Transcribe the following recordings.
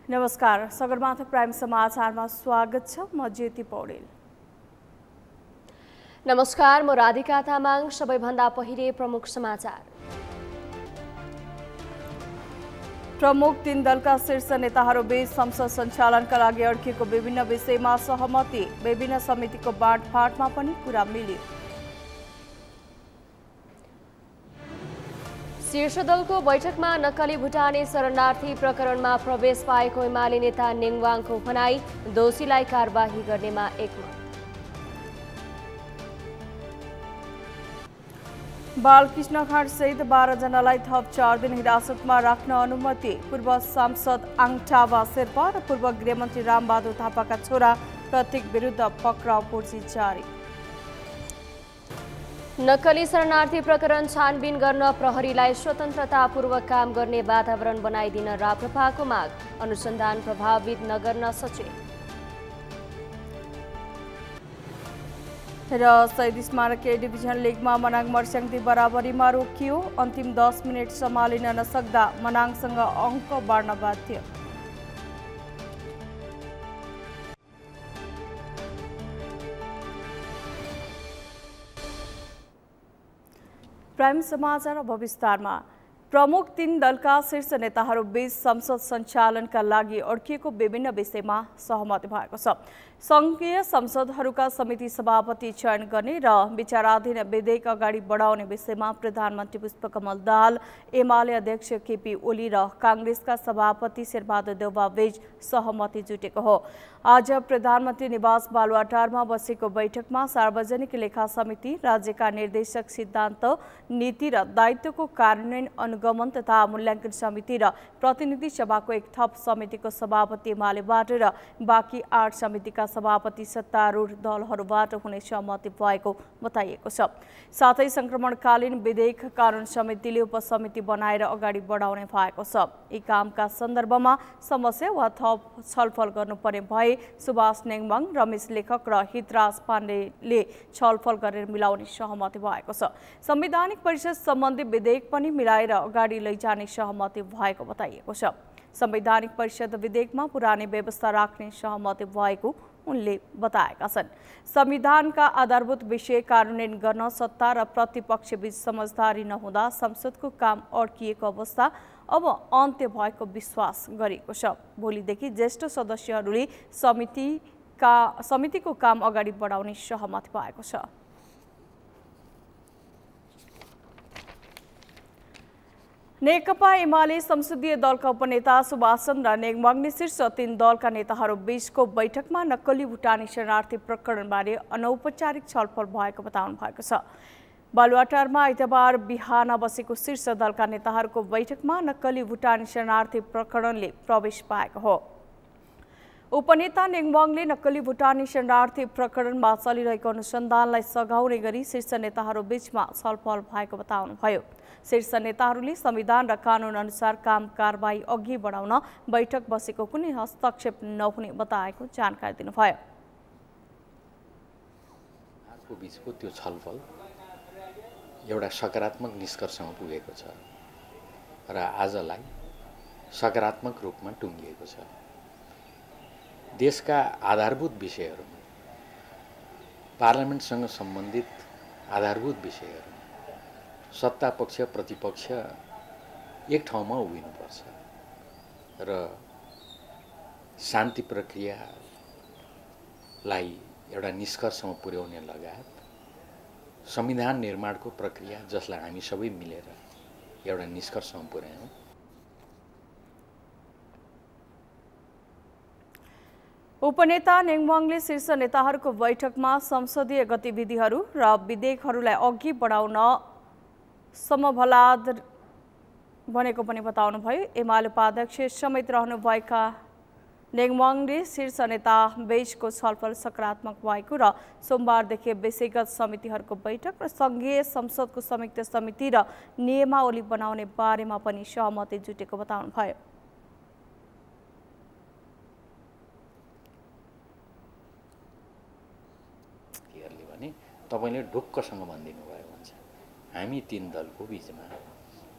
नमस्कार, सगरमाथा प्राइम समाचारमा स्वागत छ। म ज्योति पौडेल। नमस्कार, म राधिका तामाङ। सबैभन्दा पहिले प्रमुख समाचार। प्रमुख 3 दलका शीर्ष नेताहरूबीच संसद सञ्चालनका लागि अड्किएको विभिन्न विषयमा सहमति। विभिन्न समितिको बाँडफाँडमा पनि कुरा मिल्यो। शीर्ष दलको बैठकमा नक्कली भुटानी शरणार्थी प्रकरणमा प्रवेश पाएको एमाले नेता नेङवाङको भनाई, दोषीलाई कारबाही गर्नेमा एकमत। बालकृष्ण खाँड सहित 12 जनालाई थप 4 दिन हिरासतमा राख्न अनुमति। पूर्व सांसद आङटाबा शेर्पा र पूर्व गृहमन्त्री रामबहादुर थापाका छोरा प्रतीक विरुद्ध पक्राउ पूर्जी जारी। नक्कली शरणार्थी प्रकरण छानबिन गर्न प्रहरीलाई स्वतन्त्रतापूर्वक काम गर्ने वातावरण बनाइदिन राप्रपाको माग। अनुसन्धान प्रभावित नगर्न सचेत। र शहीद स्मारक ए डिभिजन लिगमा मनाङ मर्स्याङ्दी बराबरीमा रोकियो। अन्तिम 10 मिनट सम्हालिन नसक्दा मनाङसँग अङ्क बाँड्न बाध्य। प्राइम समाचार अब विस्तारमा। प्रमुख 3 दलका शीर्ष नेताहरूबीच संसद सञ्चालनका लागि अड्किएको विभिन्न विषयमा सहमति भएको छ। संघीय संसदहरूका समिति सभापति चयन गर्ने र विचाराधीन विधेयक अगाडि बढाउने विषयमा प्रधानमन्त्री पुष्पकमल दाहाल, एमाले अध्यक्ष केपी ओली र काङ्ग्रेसका सभापति शेरबहादुर देउवाबीच सहमति जुटेको हो। आज प्रधानमन्त्री निवास बालुवाटारमा बसेको बैठकमा सार्वजनिक लेखा समिति, राज्यका निर्देशक सिद्धान्त, नीति र दायित्वको कार्यान्वयन अनुगमन तथा मूल्याङ्कन समिति र प्रतिनिधि सभाको एक थप समितिको सभापति एमालेबाट र बाँकी 8 समितिका सभापति सत्तारूढ दलहरूबाट हुने सहमति भएको बताइएको छ। साथै संक्रमणकालीन विधेयक कानून समितिले उपसमिति बनाएर अगाडि बढाउने भएको छ। यी कामका सन्दर्भमा समस्या वा थप छलफल गर्नुपर्ने भए सुभाष नेङवाङ, रमेश लेखक र हितराज पाण्डेले छलफल गरेर मिलाउने सहमति भएको छ। संवैधानिक परिषद सम्बन्धी विधेयक पनि मिलाएर अगाडि लैजाने सहमति भएको बताइएको छ। संवैधानिक परिषद विधेयकमा पुरानै व्यवस्था राख्ने सहमति भएको उनले बताएका छन्। संविधानका आधारभूत विषय कार्यान्वयन गर्न सत्ता र प्रतिपक्षबीच समझदारी नहुँदा संसदको काम अड्किएको अवस्था अब अन्त्य भएको विश्वास गरिएको छ। भोलिदेखि ज्येष्ठ सदस्यहरूले समितिको काम अगाडि बढाउने सहमति भएको छ। नेकपा एमाले संसदीय दलका उपनेता सुभाष चन्द्र नेङवाङले शीर्ष 3 दलका नेताहरू बीचको बैठकमा नक्कली भुटानी शरणार्थी प्रकरणबारे अनौपचारिक छलफल भएको बताउनु भएको छ। बालुवाटारमा आइतबार बिहान बसेको शीर्ष दलका नेताहरूको बैठकमा नक्कली भुटानी शरणार्थी प्रकरणले प्रवेश पाएको हो। उपनेता नेङवाङले नक्कली भुटानी शरणार्थी प्रकरणमा चलिरहेको अनुसन्धानलाई सघाउने गरी शीर्ष नेताहरू बीचमा छलफल भएको बताउनुभयो। शीर्ष नेताहरूले संविधान र कानून अनुसार काम कारबाही अघि बढाउन बैठक बसेको कुनै हस्तक्षेप नहुने बताएको जानकारी दिनुभयो। बीचको त्यो छलफल एउटा सकारात्मक निष्कर्षमा पुगेको छ र आजलाई सकारात्मक रूपमा टुङ्गिएको छ। देशका आधारभूत विषयहरूमा, पार्लियामेन्टसँग सम्बन्धित आधारभूत विषयहरू सत्ता पक्ष प्रतिपक्ष एक ठाउँमा उभिनुपर्छ र शान्ति प्रक्रियालाई एउटा निष्कर्षमा पुर्याउने लगायत संविधान निर्माणको प्रक्रिया जसलाई हामी सबै मिलेर एउटा निष्कर्षमा पुर्यायौँ। उपनेता नेङवाङले शीर्ष नेताहरूको बैठकमा संसदीय गतिविधिहरू र विधेयकहरूलाई अघि बढाउन समभलाद बनेको पनि बताउनुभयो। एमाले उपाध्यक्ष समेत रहनुभएका नेङवाङले शीर्ष नेता बीचको छलफल सकारात्मक भएको र सोमबारदेखि विषयगत समितिहरूको बैठक र संघीय संसदको संयुक्त समिति र नियमावली बनाउने बारेमा पनि सहमति जुटेको बताउनुभयो। तपाईले ढुक्कसँग भनिदिनु भयो भन्छ हामी 3 दलको बीचमा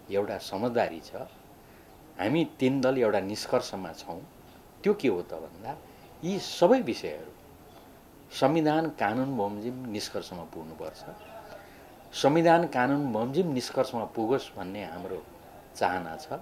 एउटा समझदारी छ, हामी 3 दल एउटा निष्कर्षमा छौं त्यो के हो त भन्दा यी सबै विषयहरू संविधान कानुन बमोजिम निष्कर्षमा पुग्नुपर्छ। संविधान कानुन बमोजिम निष्कर्षमा पुगोस् भन्ने हाम्रो चाहना छ।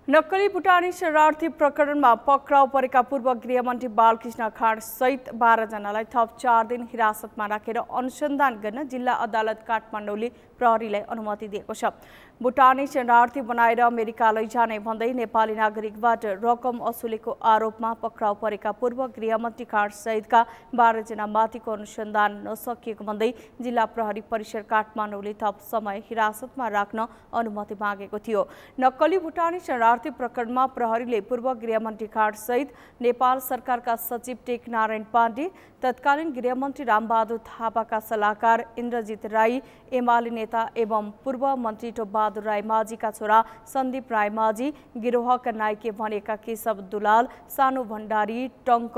नक्कली भुटानी शरणार्थी प्रकरणमा पक्राउ परेका पूर्व गृहमन्त्री बालकृष्ण खाँड सहित 12 जनालाई थप 4 दिन हिरासतमा राखेर अनुसन्धान गर्न जिल्ला अदालत काठमाडौँले प्रहरीलाई अनुमति दिएको छ। भुटानी शरणार्थी बनाएर अमेरिका लैजाने भन्दै नेपाली नागरिकबाट रकम असुलेको आरोपमा पक्राउ परेका पूर्व गृहमन्त्री खाँड सहितका 12 जना माथिको अनुसन्धान नसकिएको भन्दै जिल्ला प्रहरी परिसर काठमाडौँले थप समय हिरासतमा राख्न अनुमति मागेको थियो। नक्कली भुटानी शरणार्थी प्रकरणमा प्रहरीले पूर्व गृहमन्त्री खाँड सहित नेपाल सरकारका सचिव टेकनारायण पाण्डे, तत्कालीन गृहमन्त्री रामबहादुर थापाका सल्लाहकार इन्द्रजित राई, एमाले नेता एवं पूर्व मन्त्री टोपबहादुर राई माझीका छोरा सन्दीप राई माझी, गिरोहका नायके भनेका केशव दुलाल, सानु भण्डारी, टङ्क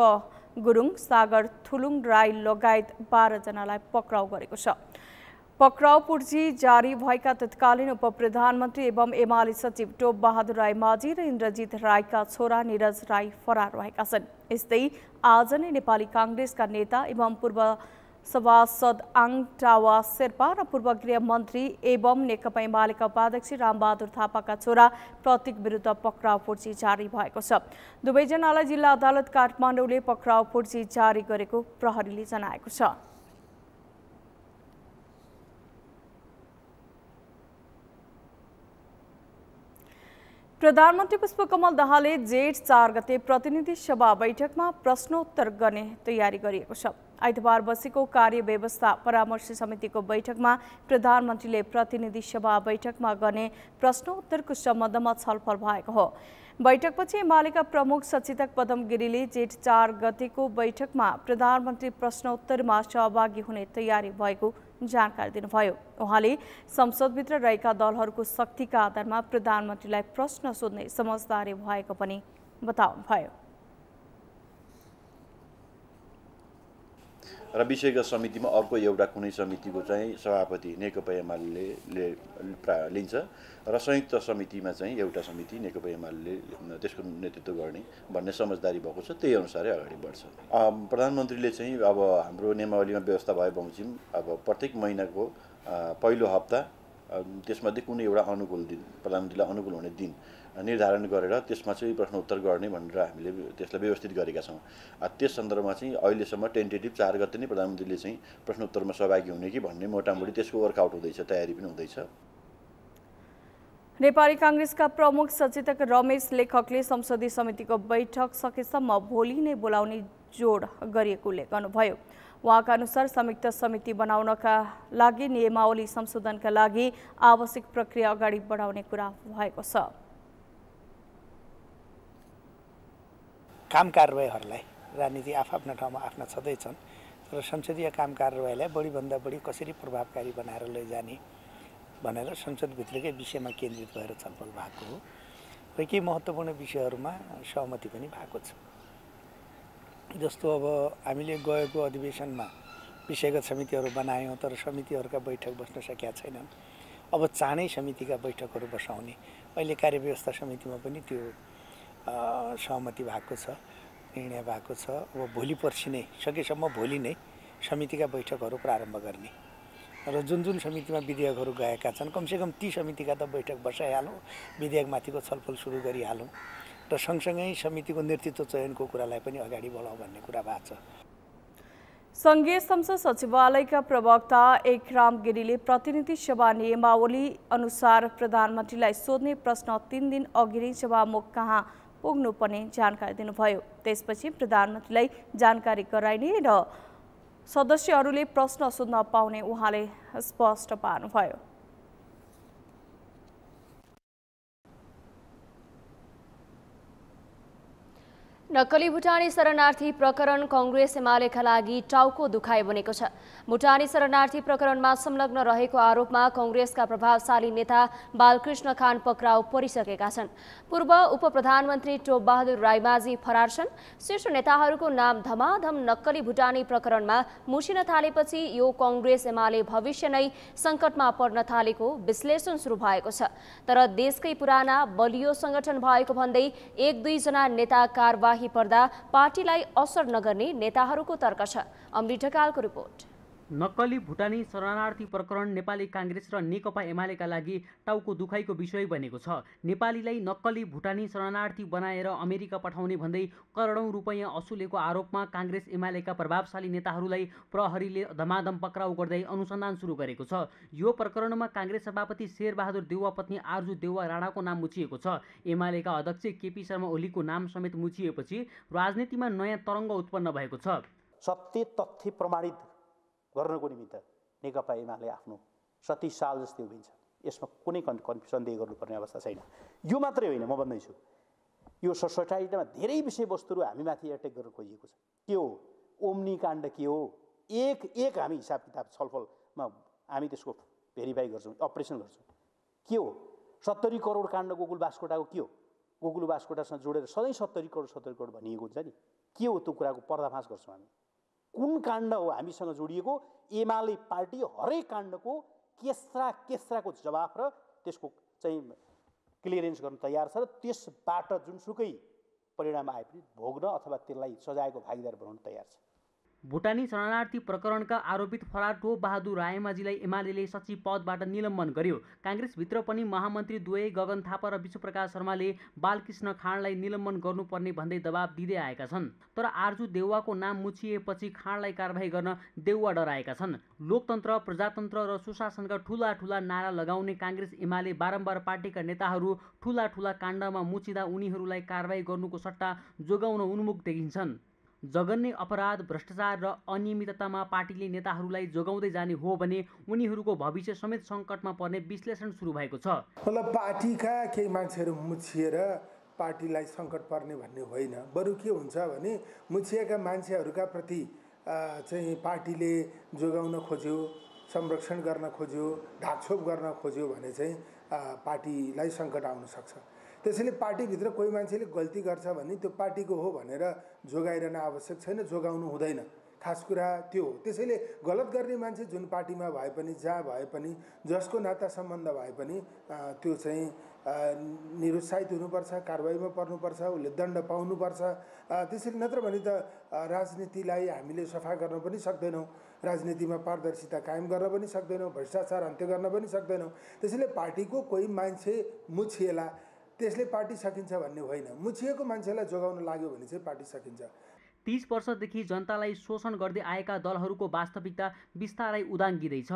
गुरुङ, सागर थुलुङ राई लगायत 12 जनालाई पक्राउ गरेको छ। पक्राउ पूर्जी जारी भएका तत्कालीन उपप्रधानमन्त्री एवं एमाले सचिव टोपबहादुर राई माझी र इन्द्रजित राईका छोरा निरज राई फरार रहेका छन्। यस्तै आज नै नेपाली कांग्रेसका नेता एवं पूर्व सभासद आङ टावा शेर्पा र पूर्व गृहमन्त्री एवं नेकपा एमालेका उपाध्यक्ष रामबहादुर थापाका छोरा प्रतीक विरुद्ध पक्राउ पूर्जी जारी भएको छ। दुवैजनालाई जिल्ला अदालत काठमाडौँले पक्राउ पूर्जी जारी गरेको प्रहरीले जनाएको छ। प्रधानमन्त्री पुष्पकमल दाहालले जेठ 4 गते प्रतिनिधि सभा बैठकमा प्रश्नोत्तर गर्ने तयारी गरिएको छ। आइतबार बसेको कार्यव्यवस्था परामर्श समितिको बैठकमा प्रधानमन्त्रीले प्रतिनिधि सभा बैठकमा गर्ने प्रश्नोत्तरको सम्बन्धमा छलफल भएको हो। बैठकपछि एमालेका प्रमुख सचेतक पदम गिरीले जेठ 4 गतेको बैठकमा प्रधानमन्त्री प्रश्नोत्तरमा सहभागी हुने तयारी भएको जानकारी दिनुभयो। उहाँले संसदभित्र रहेका दलहरूको शक्तिका आधारमा प्रधानमन्त्रीलाई प्रश्न सोध्ने समझदारी भएको पनि बताउनुभयो। र विषयगत समितिमा अर्को एउटा कुनै समितिको चाहिँ सभापति नेकपा एमाले लिन्छ र संयुक्त समितिमा चाहिँ एउटा समिति नेकपा एमाले त्यसको नेतृत्व गर्ने भन्ने समझदारी भएको छ। त्यही अनुसारै अगाडि बढ्छ। प्रधानमन्त्रीले चाहिँ अब हाम्रो नियमावलीमा व्यवस्था भए बमोजिम अब प्रत्येक महिनाको पहिलो हप्ता त्यसमध्ये कुनै एउटा अनुकूल दिन प्रधानमन्त्रीलाई अनुकूल हुने दिन निर्धारण गरेर त्यसमा चाहिँ प्रश्नोत्तर गर्ने भनेर हामीले त्यसलाई व्यवस्थित गरेका छौँ। त्यस सन्दर्भमा चाहिँ अहिलेसम्म टेन्टेटिभ 4 गते नै प्रधानमन्त्रीले चाहिँ प्रश्नोत्तरमा सहभागी हुने कि भन्ने मोटामोटी त्यसको वर्कआउट हुँदैछ, तयारी पनि हुँदैछ। नेपाली कांग्रेसका प्रमुख सचेतक रमेश लेखकले संसदीय समितिको बैठक सकेसम्म भोलि नै बोलाउने जोड गरिएको उल्लेख गर्नुभयो। उहाँका अनुसार संयुक्त समिति बनाउनका लागि नियमावली संशोधनका लागि आवश्यक प्रक्रिया अगाडि बढाउने कुरा भएको छ। काम कारबाहीहरूलाई राजनीति आफ्ना ठाउँमा आफ्ना छँदैछन्, तर संसदीय काम कारबाहीलाई बढीभन्दा बढी कसरी प्रभावकारी बनाएर लैजाने भनेर संसदभित्रकै विषयमा केन्द्रित भएर छलफल भएको हो र केही महत्त्वपूर्ण विषयहरूमा सहमति पनि भएको छ। जस्तो अब हामीले गएको अधिवेशनमा विषयगत समितिहरू बनायौँ, तर समितिहरूका बैठक बस्न सकेका छैनन्। अब चाँडै समितिका बैठकहरू बसाउने अहिले कार्यव्यवस्था समितिमा पनि त्यो सहमति भएको छ, निर्णय भएको छ। अब भोलि पर्सि नै सकेसम्म भोलि नै समितिका बैठकहरू प्रारम्भ गर्ने र जुन जुन समितिमा विधेयकहरू गएका छन् कमसेकम ती समितिका त बैठक बसाइहालौँ, विधेयकमाथिको छलफल सुरु गरिहालौँ र सँगसँगै समितिको नेतृत्व चयनको कुरालाई पनि अगाडि बढाउँ भन्ने कुरा भएको छ। संघीय संसद सचिवालयका प्रवक्ता एकराम गिरीले प्रतिनिधि सभा नियमावली अनुसार प्रधानमन्त्रीलाई सोध्ने प्रश्न 3 दिन अघि नै सभामुख कहाँ पुग्नुपर्ने जानकारी दिनुभयो। त्यसपछि प्रधानमन्त्रीलाई जानकारी गराइने र सदस्यहरूले प्रश्न सोध्न पाउने उहाँले स्पष्ट पार्नुभयो। नक्कली भुटानी शरणार्थी प्रकरण कांग्रेस एमालेका लागि टाउको दुखाइ बनेको छ। भुटानी शरणार्थी प्रकरणमा संलग्न रहेको आरोपमा कांग्रेसका प्रभावशाली नेता बालकृष्ण खान पक्राउ परिसकेका छन्। पूर्व उपप्रधानमन्त्री टोपबहादुर रायमाझी फरार छन्। शीर्ष नेताहरूको नाम धमाधम नक्कली भुटानी प्रकरणमा मुसिन थालेपछि यो कांग्रेस एमाले भविष्य नै संकटमा पर्न थालेको विश्लेषण सुरु भएको छ। तर देशकै पुराना बलियो संगठन भएको भन्दै एक दुई जना नेता कारबाही पर्दा पार्टीलाई असर नगर्ने नेताहरूको तर्क छ। अमृत ढकालको रिपोर्ट। नक्कली भुटानी शरणार्थी प्रकरण नेपाली कांग्रेस र नेकपा एमालेका लागि टाउको दुखाइको विषय बनेको छ। नेपालीलाई नक्कली भुटानी शरणार्थी बनाएर अमेरिका पठाउने भन्दै करोडौं रुपैयाँ असुलेको आरोपमा कांग्रेस एमालेका प्रभावशाली नेताहरूलाई प्रहरीले धमाधम पक्राउ गर्दै अनुसन्धान सुरु गरेको छ। यो प्रकरणमा कांग्रेस सभापति शेरबहादुर देउवा पत्नी आर्जु देउवा राणाको नाम मुछिएको छ। एमालेका अध्यक्ष केपी शर्मा ओलीको नाम समेत मुछिएपछि राजनीतिमा नयाँ तरङ्ग उत्पन्न भएको छ। सत्य तथ्य प्रमाणित गर्नको निमित्त नेकपा एमाले आफ्नो सती साल जस्तै उभिन्छ। यसमा कुनै सन्देह गर्नुपर्ने अवस्था छैन। यो मात्रै होइन, म भन्दैछु यो सोसाइटीमा धेरै विषयवस्तुहरू हामीमाथि एट्याक गर्न खोजिएको छ। के हो ओम्नी काण्ड, के हो एक हामी हिसाब किताब छलफलमा हामी त्यसको भेरिफाई गर्छौँ, अपरेसन गर्छौँ। के हो 70 करोड काण्ड गोकुल बास्कोटाको, के हो गोकुल बास्कोटासँग जोडेर सधैँ 70 करोड भनिएको हुन्छ नि, के हो त्यो कुराको पर्दाफास गर्छौँ हामी। कुन काण्ड हो हामीसँग जोडिएको? एमाले पार्टी हरेक काण्डको केस्राको जवाफ र त्यसको चाहिँ क्लियरेन्स गर्न तयार छ र त्यसबाट जुनसुकै परिणाम आए पनि भोग्न अथवा त्यसलाई सजायको भागीदार बनाउन तयार छ। भुटानी शरणार्थी प्रकरणका आरोपित फरार टोपबहादुर रायमाझीलाई एमालेले सचिव पदबाट निलम्बन गर्यो। कांग्रेसभित्र पनि महामन्त्री द्वय गगन थापा र विश्वप्रकाश शर्माले बालकृष्ण खानलाई निलम्बन गर्नुपर्ने भन्दै दबाब दिँदै आएका छन्। तर आर्जु देउवाको नाम मुछिएपछि खानलाई कारबाही गर्न देउवा डराएका छन्। लोकतन्त्र, प्रजातन्त्र र सुशासनका ठूला नारा लगाउने कांग्रेस एमाले बारम्बार पार्टीका नेताहरू ठूला काण्डमा मुछिँदा उनीहरूलाई कारबाही गर्नुको सट्टा जोगाउन उन्मुख देखिन्छन्। जघन्य अपराध, भ्रष्टाचार र अनियमिततामा पार्टीले नेताहरूलाई जोगाउँदै जाने हो भने उनीहरूको भविष्य समेत सङ्कटमा पर्ने विश्लेषण सुरु भएको छ। मतलब पार्टीका केही मान्छेहरू मुछिएर पार्टीलाई सङ्कट पर्ने भन्ने होइन, बरु के हुन्छ भने मुछिएका मान्छेहरूका प्रति चाहिँ पार्टीले जोगाउन खोज्यो, संरक्षण गर्न खोज्यो, ढाकछोप गर्न खोज्यो भने चाहिँ पार्टीलाई सङ्कट आउन सक्छ। त्यसैले पार्टीभित्र कोही मान्छेले गल्ती गर्छ भने त्यो पार्टीको हो भनेर जोगाइरहन आवश्यक छैन, जोगाउनु हुँदैन। खास कुरा त्यो हो। त्यसैले गलत गर्ने मान्छे जुन पार्टीमा भए पनि, जहाँ भए पनि, जसको नाता सम्बन्ध भए पनि त्यो चाहिँ निरुत्साहित हुनुपर्छ, कारबाहीमा पर्नुपर्छ, उसले दण्ड पाउनुपर्छ। त्यसैले नत्र भने त राजनीतिलाई हामीले सफा गर्न पनि सक्दैनौँ, राजनीतिमा पारदर्शिता कायम गर्न पनि सक्दैनौँ, भ्रष्टाचार अन्त्य गर्न पनि सक्दैनौँ। त्यसैले पार्टीको कोही मान्छे मुछिएला त्यसले पार्टी सकिन्छ भन्ने होइन, मुछिएको मान्छेलाई जोगाउन लाग्यो भने चाहिँ पार्टी सकिन्छ। 30 वर्षदेखि जनतालाई शोषण गर्दै आएका दलहरूको वास्तविकता बिस्तारै उदाङ्गिँदैछ।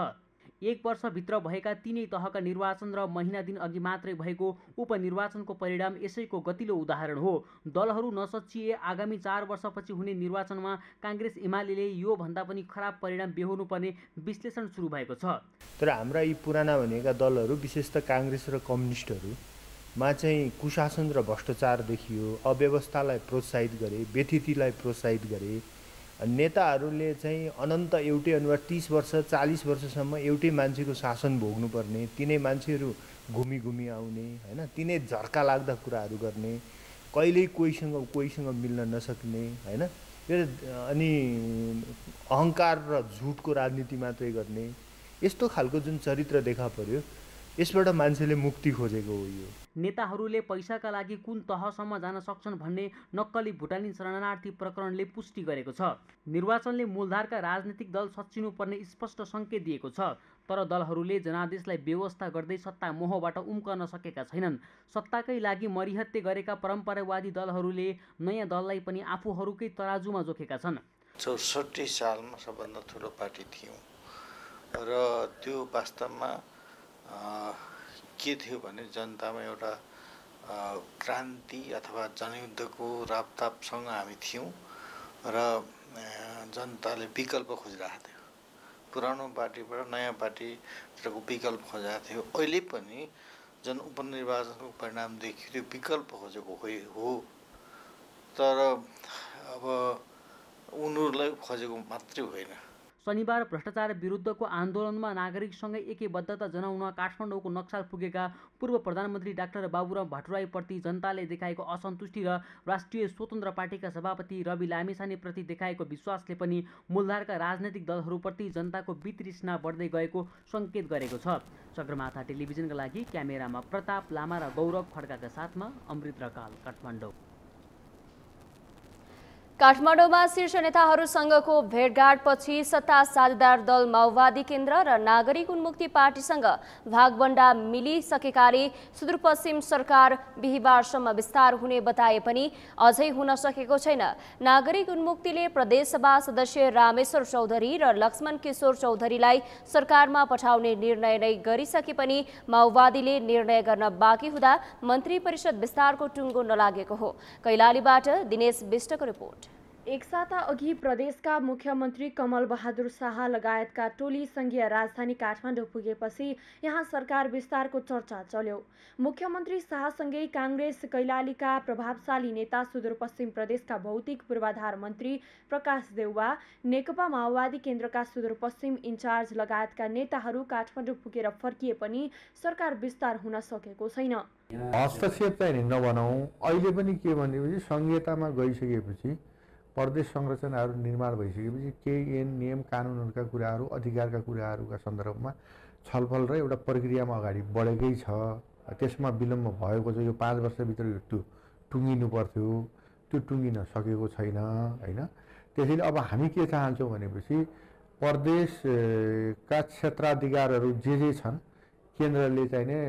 1 वर्षभित्र भएका तीनै तहका निर्वाचन र महिना दिन अघि मात्रै भएको उपनिर्वाचनको परिणाम यसैको गतिलो उदाहरण हो। दलहरू नसच्चिए आगामी 4 वर्षपछि हुने निर्वाचनमा कांग्रेस एमालेले यो भन्दा पनि खराब परिणाम बेहोर्नुपर्ने विश्लेषण सुरु भएको छ। तर हाम्रा यी पुराना भनेका दलहरू, विशेष त कांग्रेस र कम्युनिस्टहरूमा चाहिँ कुशासन र भ्रष्टाचार देखियो, अव्यवस्थालाई प्रोत्साहित गरे, व्यथितिलाई प्रोत्साहित गरे। नेताहरूले चाहिँ अनन्त एउटै अनुहार 30 वर्ष 40 वर्षसम्म एउटै मान्छेको शासन भोग्नुपर्ने, तिनै मान्छेहरू घुमी आउने हैन, तिनै झर्का लाग्दा कुराहरू गर्ने, कहिल्यै कोहीसँग मिल्न नसक्ने हैन, अनि अहङ्कार र झुटको राजनीति मात्रै गर्ने, यस्तो खालको जुन चरित्र देखा पर्यो, यसबाट मान्छेले मुक्ति खोजेको हो। यो नेताहरूले पैसाका लागि कुन तहसम्म जान सक्छन् भन्ने नक्कली भुटानी शरणार्थी प्रकरणले पुष्टि गरेको छ। निर्वाचनले मूलधारका राजनीतिक दल सच्चिनुपर्ने स्पष्ट सङ्केत दिएको छ। तर दलहरूले जनादेशलाई व्यवस्था गर्दै सत्ता मोहबाट उम्कन सकेका छैनन्। सत्ताकै लागि मरिहत्ते गरेका परम्परावादी दलहरूले नयाँ दललाई पनि आफूहरूकै तराजुमा जोखेका छन्। 64 सालमा सबभन्दा ठुलो पार्टी थियौँ र त्यो वास्तवमा के थियो भने जनतामा एउटा क्रान्ति अथवा जनयुद्धको रापतापसँग हामी थियौँ र जनताले विकल्प खोजिरहेको थियो। पुरानो पार्टीबाट नयाँ पार्टीतिरको विकल्प खोजेको थियो। अहिले पनि जुन उपनिर्वाचनको परिणाम देखियो त्यो विकल्प खोजेको हो। तर अब उनीहरूलाई खोजेको मात्रै होइन। शनिबार भ्रष्टाचार विरुद्धको आन्दोलनमा नागरिकसँगै एकबद्धता जनाउन काठमाडौँको नक्साल पुगेका पूर्व प्रधानमन्त्री डाक्टर बाबुराम भट्टराईप्रति जनताले देखाएको असन्तुष्टि र राष्ट्रिय स्वतन्त्र पार्टीका सभापति रवि लामिछानेप्रति देखाएको विश्वासले पनि मूलधारका राजनैतिक दलहरूप्रति जनताको वितृष्णा बढ्दै गएको सङ्केत गरेको छ। सगरमाथा टेलिभिजनका लागि क्यामेरामा प्रताप लामा र गौरव खड्काका साथमा अमृत रकाल, काठमाडौँ। काठमाडौँमा शीर्ष नेताहरूसँगको भेटघाटपछि सत्ता साझेदार दल माओवादी केन्द्र र नागरिक उन्मुक्ति पार्टीसँग भागबण्डा मिलिसकेकाले सुदूरपश्चिम सरकार बिहिबारसम्म विस्तार हुने बताए पनि अझै हुन सकेको छैन। नागरिक उन्मुक्तिले प्रदेशसभा सदस्य रामेश्वर चौधरी र लक्ष्मण किशोर चौधरीलाई सरकारमा पठाउने निर्णय नै गरिसके पनि माओवादीले निर्णय गर्न बाँकी हुँदा मन्त्री परिषद विस्तारको टुङ्गो नलागेको हो। कैलालीबाट दिनेश विष्टको रिपोर्ट। एक साता अघि प्रदेशका मुख्यमन्त्री कमल बहादुर शाह लगायतका टोली संघीय राजधानी काठमाडौँ पुगेपछि यहाँ सरकार विस्तारको चर्चा चल्यो। मुख्यमन्त्री शाहसँगै काङ्ग्रेस कैलालीका प्रभावशाली नेता सुदूरपश्चिम प्रदेशका भौतिक पूर्वाधार मन्त्री प्रकाश देउवा, नेकपा माओवादी केन्द्रका सुदूरपश्चिम इन्चार्ज लगायतका नेताहरू काठमाडौँ पुगेर फर्किए पनि सरकार विस्तार हुन सकेको छैन। हस्तक्षेप चाहिँ नबनाऊ। अहिले पनि के भनेपछि संहितामा गइसकेपछि प्रदेश संरचनाहरू निर्माण भइसकेपछि केही नियम कानुनहरूका कुराहरू, अधिकारका कुराहरूका सन्दर्भमा छलफल र एउटा प्रक्रियामा अगाडि बढेकै छ। त्यसमा विलम्ब भएको छ। यो 5 वर्षभित्र त्यो टुङ्गिनु पर्थ्यो, त्यो टुङ्गिन सकेको छैन हैन। त्यसैले अब हामी के चाहन्छौँ भनेपछि प्रदेशका क्षेत्राधिकारहरू जे छन् केन्द्रले चाहिँ नै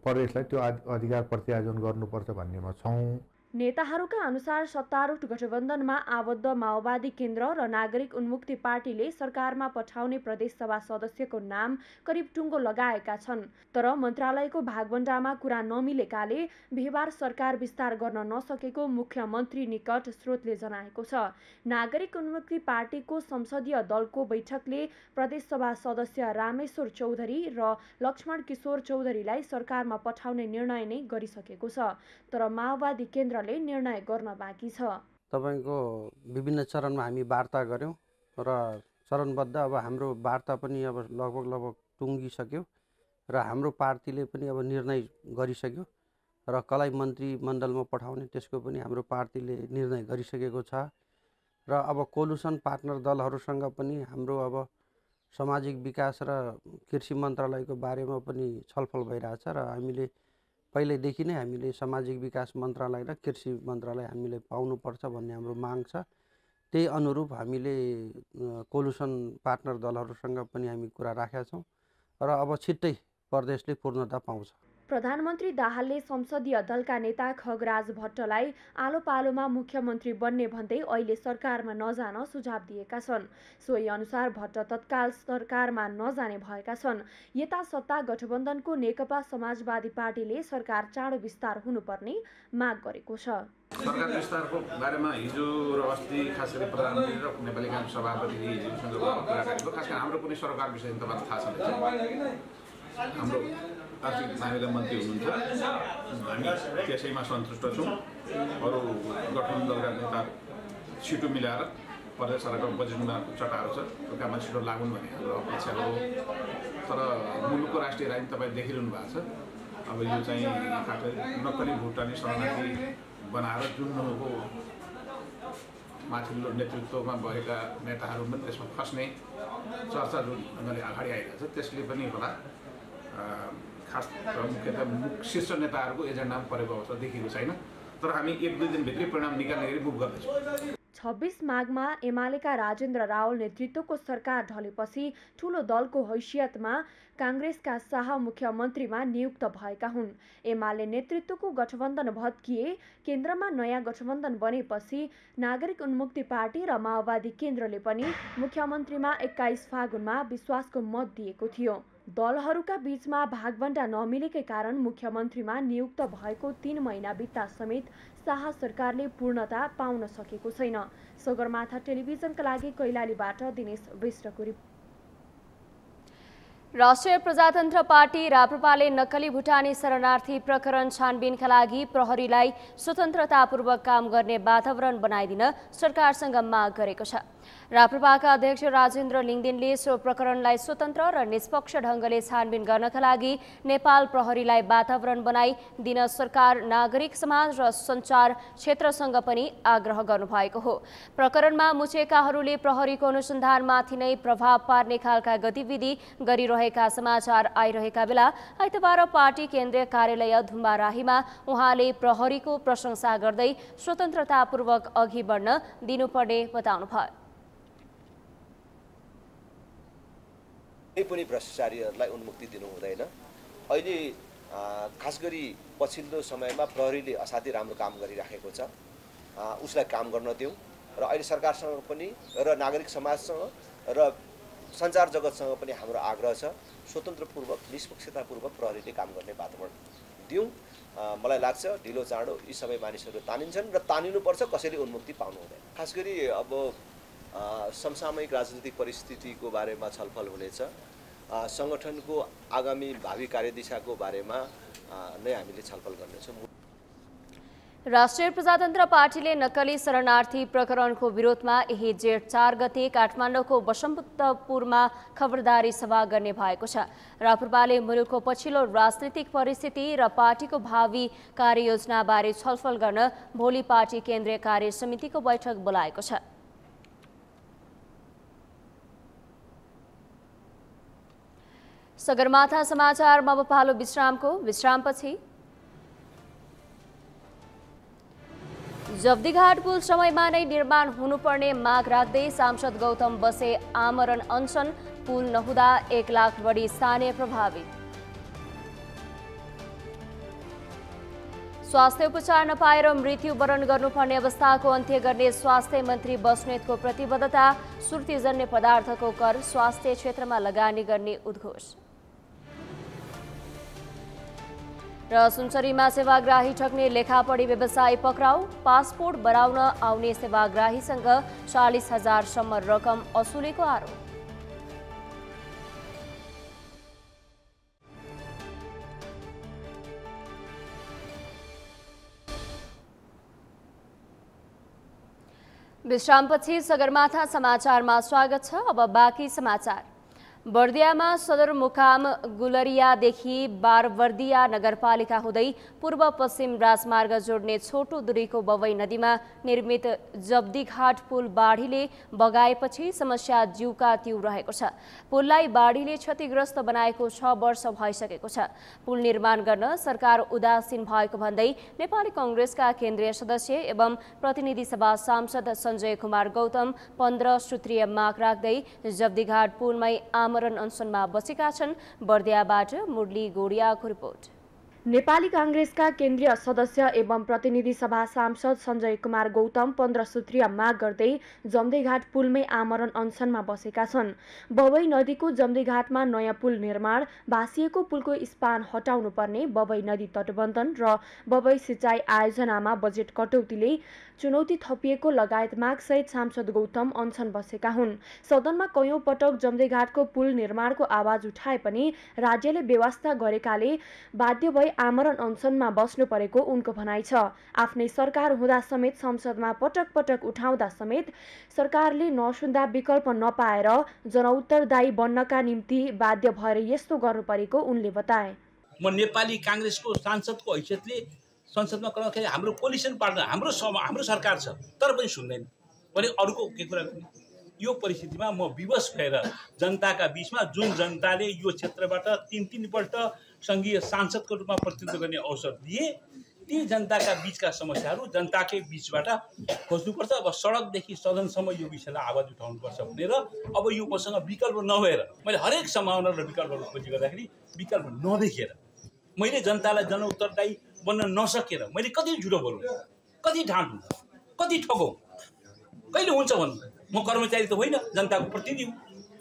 प्रदेशलाई त्यो अधिकार प्रत्यार्जन गर्नुपर्छ भन्नेमा छौँ। नेताहरूका अनुसार सत्तारूढ गठबन्धनमा आबद्ध माओवादी केन्द्र र नागरिक उन्मुक्ति पार्टीले सरकारमा पठाउने प्रदेशसभा सदस्यको नाम करिब टुङ्गो लगाएका छन्। तर मन्त्रालयको भागबण्डामा कुरा नमिलेकाले बिहिबार सरकार विस्तार गर्न नसकेको मुख्यमन्त्री निकट स्रोतले जनाएको छ। नागरिक उन्मुक्ति पार्टीको संसदीय दलको बैठकले प्रदेशसभा सदस्य रामेश्वर चौधरी र लक्ष्मण किशोर चौधरीलाई सरकारमा पठाउने निर्णय नै गरिसकेको छ। तर माओवादी केन्द्र निर्णय गर्न बाँकी छ। तपाईको विभिन्न चरणमा हामी वार्ता गर्यौं र चरणबद्ध अब हाम्रो वार्ता पनि अब लगभग टुङ्गिसक्यो र हाम्रो पार्टीले पनि अब निर्णय गरिसक्यो र कसलाई मन्त्री मण्डलमा पठाउने त्यसको पनि हाम्रो पार्टीले निर्णय गरिसकेको छ। र अब कोलुसन पार्टनर दलहरूसँग पनि हाम्रो अब सामाजिक विकास र कृषि मन्त्रालयको बारेमा पनि छलफल भइरहेछ र हामीले पहिल्यैदेखि नै हामीले सामाजिक विकास मन्त्रालय र कृषि मन्त्रालय हामीले पाउनुपर्छ भन्ने हाम्रो माग छ। त्यही अनुरूप हामीले कोलुसन पार्टनर दलहरूसँग पनि हामी कुरा राखेका छौँ र अब छिट्टै प्रदेशले पूर्णता पाउँछ। प्रधानमन्त्री दाहालले संसदीय दलका नेता खगराज भट्टलाई आलो पालोमा मुख्यमन्त्री बन्ने भन्दै अहिले सरकारमा नजान सुझाव दिएका छन्। सोही अनुसार भट्ट तत्काल सरकारमा नजाने भएका छन्। यता सत्ता गठबन्धनको नेकपा समाजवादी पार्टीले सरकार चाँडो विस्तार हुनुपर्ने माग गरेको छ। सरकार विस्तारको बारेमा हिजो र अस्ति खास गरी प्रधानमन्त्री र नेपाली काङ्ग्रेस सभापतिले हिजोसँग कुराकानी भयो। खास गरी हाम्रो कुनै सरकार विषय तपाईँलाई थाहा छ। हाम्रो आर्थिक मामिला मन्त्री हुनुहुन्छ, हामी त्यसैमा सन्तुष्ट छौँ। अरू गठबन्धन दलका नेताहरू छिटो मिलाएर प्रदेश सरकारको बजेटमा चटाहरू छ त्यो काममा छिटो लागुन् भन्ने हाम्रो अपेक्षा हो। तर मुलुकको राष्ट्रिय राजनीति तपाईँ देखिरहनु भएको छ। अब यो चाहिँ नक्कली भुटानी शरणार्थी बनाएर जुन उनको माथिल्लो नेतृत्वमा भएका नेताहरू पनि त्यसमा फस्ने चर्चा जुन ढङ्गले अगाडि आइरहेको छ त्यसले पनि होला खास मुख्यतः शीर्ष नेताहरूको एजेन्डामा परेको अवस्था देखिएको छैन। तर हामी 1-2 दिनभित्रै परिणाम निकाल्ने गरी मुभ गर्दैछौँ। 26 माघमा एमालेका राजेन्द्र रावल नेतृत्वको सरकार ढलेपछि ठूलो दलको हैसियतमा काङ्ग्रेसका शाह मुख्यमन्त्रीमा नियुक्त भएका हुन्। एमाले नेतृत्वको गठबन्धन भत्किए केन्द्रमा नयाँ गठबन्धन बनेपछि नागरिक उन्मुक्ति पार्टी र माओवादी केन्द्रले पनि मुख्यमन्त्रीमा 21 फागुनमा विश्वासको मत दिएको थियो। दलहरूका बीचमा भागबण्डा नमिलेकै कारण मुख्यमन्त्रीमा नियुक्त भएको 3 महिना बित्दा समेत शाह सरकारले पूर्णता पाउन सकेको छैन। सगरमाथा टेलिभिजनका लागि कैलालीबाट दिनेश विष्टको रिपोर्ट। राष्ट्रिय प्रजातन्त्र पार्टी राप्रपाले नक्कली भुटानी शरणार्थी प्रकरण छानबिनका लागि प्रहरीलाई स्वतन्त्रतापूर्वक काम गर्ने वातावरण बनाइदिन सरकारसँग माग गरेको छ। राप्रपाका अध्यक्ष राजेन्द्र लिङदेनले सो प्रकरणलाई स्वतन्त्र र निष्पक्ष ढङ्गले छानबिन गर्नका लागि नेपाल प्रहरीलाई वातावरण बनाइदिन सरकार, नागरिक समाज र सञ्चार क्षेत्रसँग पनि आग्रह गर्नुभएको हो। प्रकरणमा मुचेकाहरूले प्रहरीको अनुसन्धानमाथि नै प्रभाव पार्ने खालका गतिविधि गरिरहेका समाचार आइरहेका बेला आइतबार पार्टी केन्द्रीय कार्यालय धुम्बाराहीमा उहाँले प्रहरीको प्रशंसा गर्दै स्वतन्त्रतापूर्वक अघि बढ्न दिनुपर्ने बताउनुभयो। कुनै पनि भ्रष्टाचारीहरूलाई उन्मुक्ति दिनु हुँदैन। अहिले खास गरी पछिल्लो समयमा प्रहरीले असाध्यै राम्रो काम गरिराखेको छ, उसलाई काम गर्न दिउँ र अहिले सरकारसँग पनि र नागरिक समाजसँग र सञ्चार जगतसँग पनि हाम्रो आग्रह छ स्वतन्त्रपूर्वक निष्पक्षतापूर्वक प्रहरीले काम गर्ने वातावरण दिउँ। मलाई लाग्छ ढिलो चाँडो यी सबै मानिसहरू तानिन्छन् र तानिनुपर्छ, कसैले उन्मुक्ति पाउनु हुँदैन। खास गरी अब समसामयिक राजनीतिक परिस्थितिको बारेमा छलफल हुनेछ, सङ्गठनको आगामी भावी कार्यदिशाको बारेमा नै हामीले छलफल गर्नेछौँ। राष्ट्रिय प्रजातन्त्र पार्टीले नक्कली शरणार्थी प्रकरणको विरोधमा यही जेठ 4 गते काठमाडौँको बसन्तपुरमा खबरदारी सभा गर्ने भएको छ। राप्रपाले मुलुकको पछिल्लो राजनीतिक परिस्थिति र पार्टीको भावी कार्ययोजनाबारे छलफल गर्न भोलि पार्टी केन्द्रीय कार्य समितिको बैठक बोलाएको छ। सगरमाथा समाचारमा अब पालो विश्रामको। विश्रामपछि जब्दीघाट पुल समयमा नै निर्माण हुनुपर्ने माग राख्दै सांसद गौतम बसे आमरण अनसन। पुल नहुँदा 1 लाख बढी स्थानीय प्रभावित। स्वास्थ्य उपचार नपाएर मृत्युवरण गर्नुपर्ने अवस्थाको अन्त्य गर्ने स्वास्थ्य मन्त्री बस्नेतको प्रतिबद्धता। सुर्तीजन्य पदार्थको कर स्वास्थ्य क्षेत्रमा लगानी गर्ने उद्घोष। र सुनसरीमा सेवाग्राही ठग्ने लेखापढी व्यवसायी पक्राउ। पासपोर्ट बनाउन आउने सेवाग्राहीसँग 40,000 सम्म रकम असुलेको आरोप। विश्रामपछि सगरमाथा समाचारमा स्वागत छ। अब बाँकी समाचार। बर्दियामा सदरमुकाम गुलरियादेखि बारवर्दिया नगरपालिका हुँदै पूर्व पश्चिम राजमार्ग जोड्ने छोटो दूरीको बवई नदीमा निर्मित जब्दीघाट पुल बाढीले बगाएपछि समस्या जिउका त्यौ रहेको छ। पुललाई बाढीले क्षतिग्रस्त बनाएको 6 वर्ष भइसकेको छ। पुल निर्माण गर्न सरकार उदासीन भएको भन्दै नेपाली कांग्रेसका केन्द्रीय सदस्य एवं प्रतिनिधि सभा सांसद सञ्जय कुमार गौतम 15 सूत्रीय माग राख्दै जब्दीघाट पुलमै आमरण अनसनमा बसेका छन्। बर्दियाबाट मुरली गोडियाको रिपोर्ट। नेपाली कांग्रेसका केन्द्रीय सदस्य एवं प्रतिनिधि सभा सांसद सञ्जय कुमार गौतम 15 सूत्रीय माग गर्दै जम्दीघाट पुलमै आमरण अनसनमा बसेका छन्। बवई नदीको जम्दीघाटमा नयाँ पुल निर्माण, भासिएको पुलको स्पान हटाउनु पर्ने, बवई नदी तटबन्धन र बवई सिँचाइ आयोजनामा बजेट कटौतीले चुनौती थपिएको लगायत मागसहित सांसद गौतम अनसन बसेका हुन्। सदनमा कयौं पटक जम्दीघाटको पुल निर्माणको आवाज उठाए पनि राज्यले व्यवस्था गरेकाले बाध्य भई आमरण अनसनमा बस्नु परेको उनको भनाइ छ। आफ्नै सरकार हुँदा समेत संसदमा पटक पटक उठाउँदा समेत सरकारले नसुन्दा विकल्प नपाएर जनउत्तरदायी बन्नका निम्ति बाध्य भएर यस्तो गर्नु परेको उनले बताए। म नेपाली कांग्रेसको सांसदको हैसियतले संसदमा गर्दाखेरि हाम्रो कोलिसन पार्टनर हाम्रो सरकार छ तर पनि सुन्दैन भने अरूको के कुरा गर्ने। यो परिस्थितिमा म विवश भएर जनताका बीचमा जुन जनताले यो क्षेत्रबाट 3 पल्ट संघीय सांसदको रूपमा प्रतिनिधित्व गर्ने अवसर दिए, ती जनताका बीचका समस्याहरू जनताकै बीचबाट खोज्नुपर्छ। अब सडकदेखि सदनसम्म यो विषयलाई आवाज उठाउनुपर्छ भनेर अब यो मसँग विकल्प नभएर मैले हरेक सम्भावना र विकल्पहरू खोजी गर्दाखेरि विकल्प नदेखेर मैले जनतालाई जनउत्तरदायी बन्न नसकेर मैले कति झुटो बोलौँ, कति ढाँटौँ, कति ठगौँ, कहिले हुन्छ भन्नु। म कर्मचारी त होइन, जनताको प्रतिनिधि हुँ,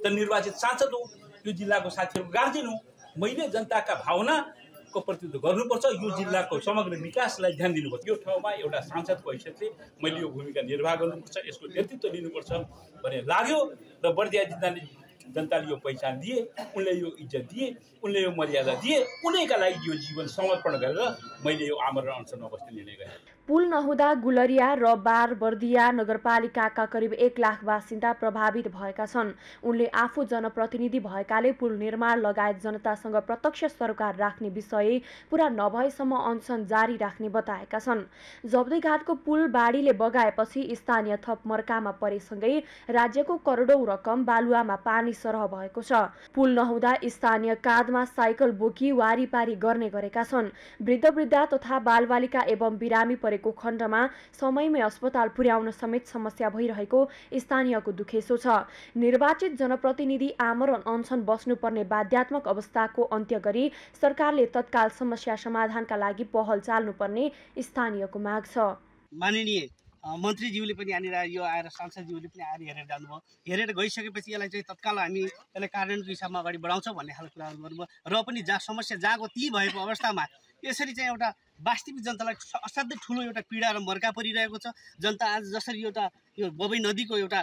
त निर्वाचित सांसद हुँ, यो जिल्लाको साथीहरूको गार्जियन हुँ। मैले जनताका भावनाको प्रतिनिधित्व गर्नुपर्छ, यो जिल्लाको समग्र विकासलाई ध्यान दिनुपर्छ। यो ठाउँमा एउटा सांसदको हैसियतले मैले यो भूमिका निर्वाह गर्नुपर्छ, यसको नेतृत्व लिनुपर्छ भन्ने लाग्यो र बर्दिया जिल्लाले जनताले यो पहिचान दिए, उनले यो इज्जत दिए, उनले यो मर्यादा दिए, उनैका लागि यो जीवन समर्पण गरेर मैले यो आमरण अनसनमा बस्ने निर्णय गरेँ। पुल नहुँदा गुलरिया र बारबर्दिया नगरपालिकाका करिब 1 लाख बासिन्दा प्रभावित भएका छन्। उनले आफू जनप्रतिनिधि भएकाले पुल निर्माण लगायत जनतासँग प्रत्यक्ष सरोकार राख्ने विषय पूरा नभएसम्म अनसन जारी राख्ने बताएका छन्। जब्देघाटको पुल बाढीले बगाएपछि स्थानीय थप मर्कामा परेसँगै राज्यको करोडौं रकम बालुवामा पानी सरह भएको छ। पुल नहुँदा स्थानीय काँधमा साइकल बोकी वारीपारी गर्ने गरेका छन्। वृद्ध-वृद्धा तथा बालबालिका एवं बिरामी परेको खण्डमा समयमै अस्पताल पुर्याउन समेत समस्या भइरहेको स्थानीयको दुखेसो छ। निर्वाचित जनप्रतिनिधि आमरण अनसन बस्नुपर्ने बाध्यात्मक अवस्थाको अन्त्य गरी सरकारले तत्काल समस्या समाधानका लागि पहल चाल्नुपर्ने स्थानीयको माग छ। माननीय मन्त्रीज्यूले पनि यहाँनिर यो आएर सांसदज्यूले पनि आएर हेरेर जानुभयो। हेरेर गइसकेपछि यसलाई चाहिँ तत्काल हामी यसलाई कार्यान्वयनको हिसाबमा अगाडि बढाउँछौँ भन्ने खालको कुराहरू गर्नुभयो। र पनि जहाँ समस्या जहाँको ती भएको अवस्थामा यसरी चाहिँ एउटा वास्तविक जनतालाई असाध्यै ठुलो एउटा पीडा र मर्का परिरहेको छ। जनता आज जसरी एउटा यो बबई नदीको एउटा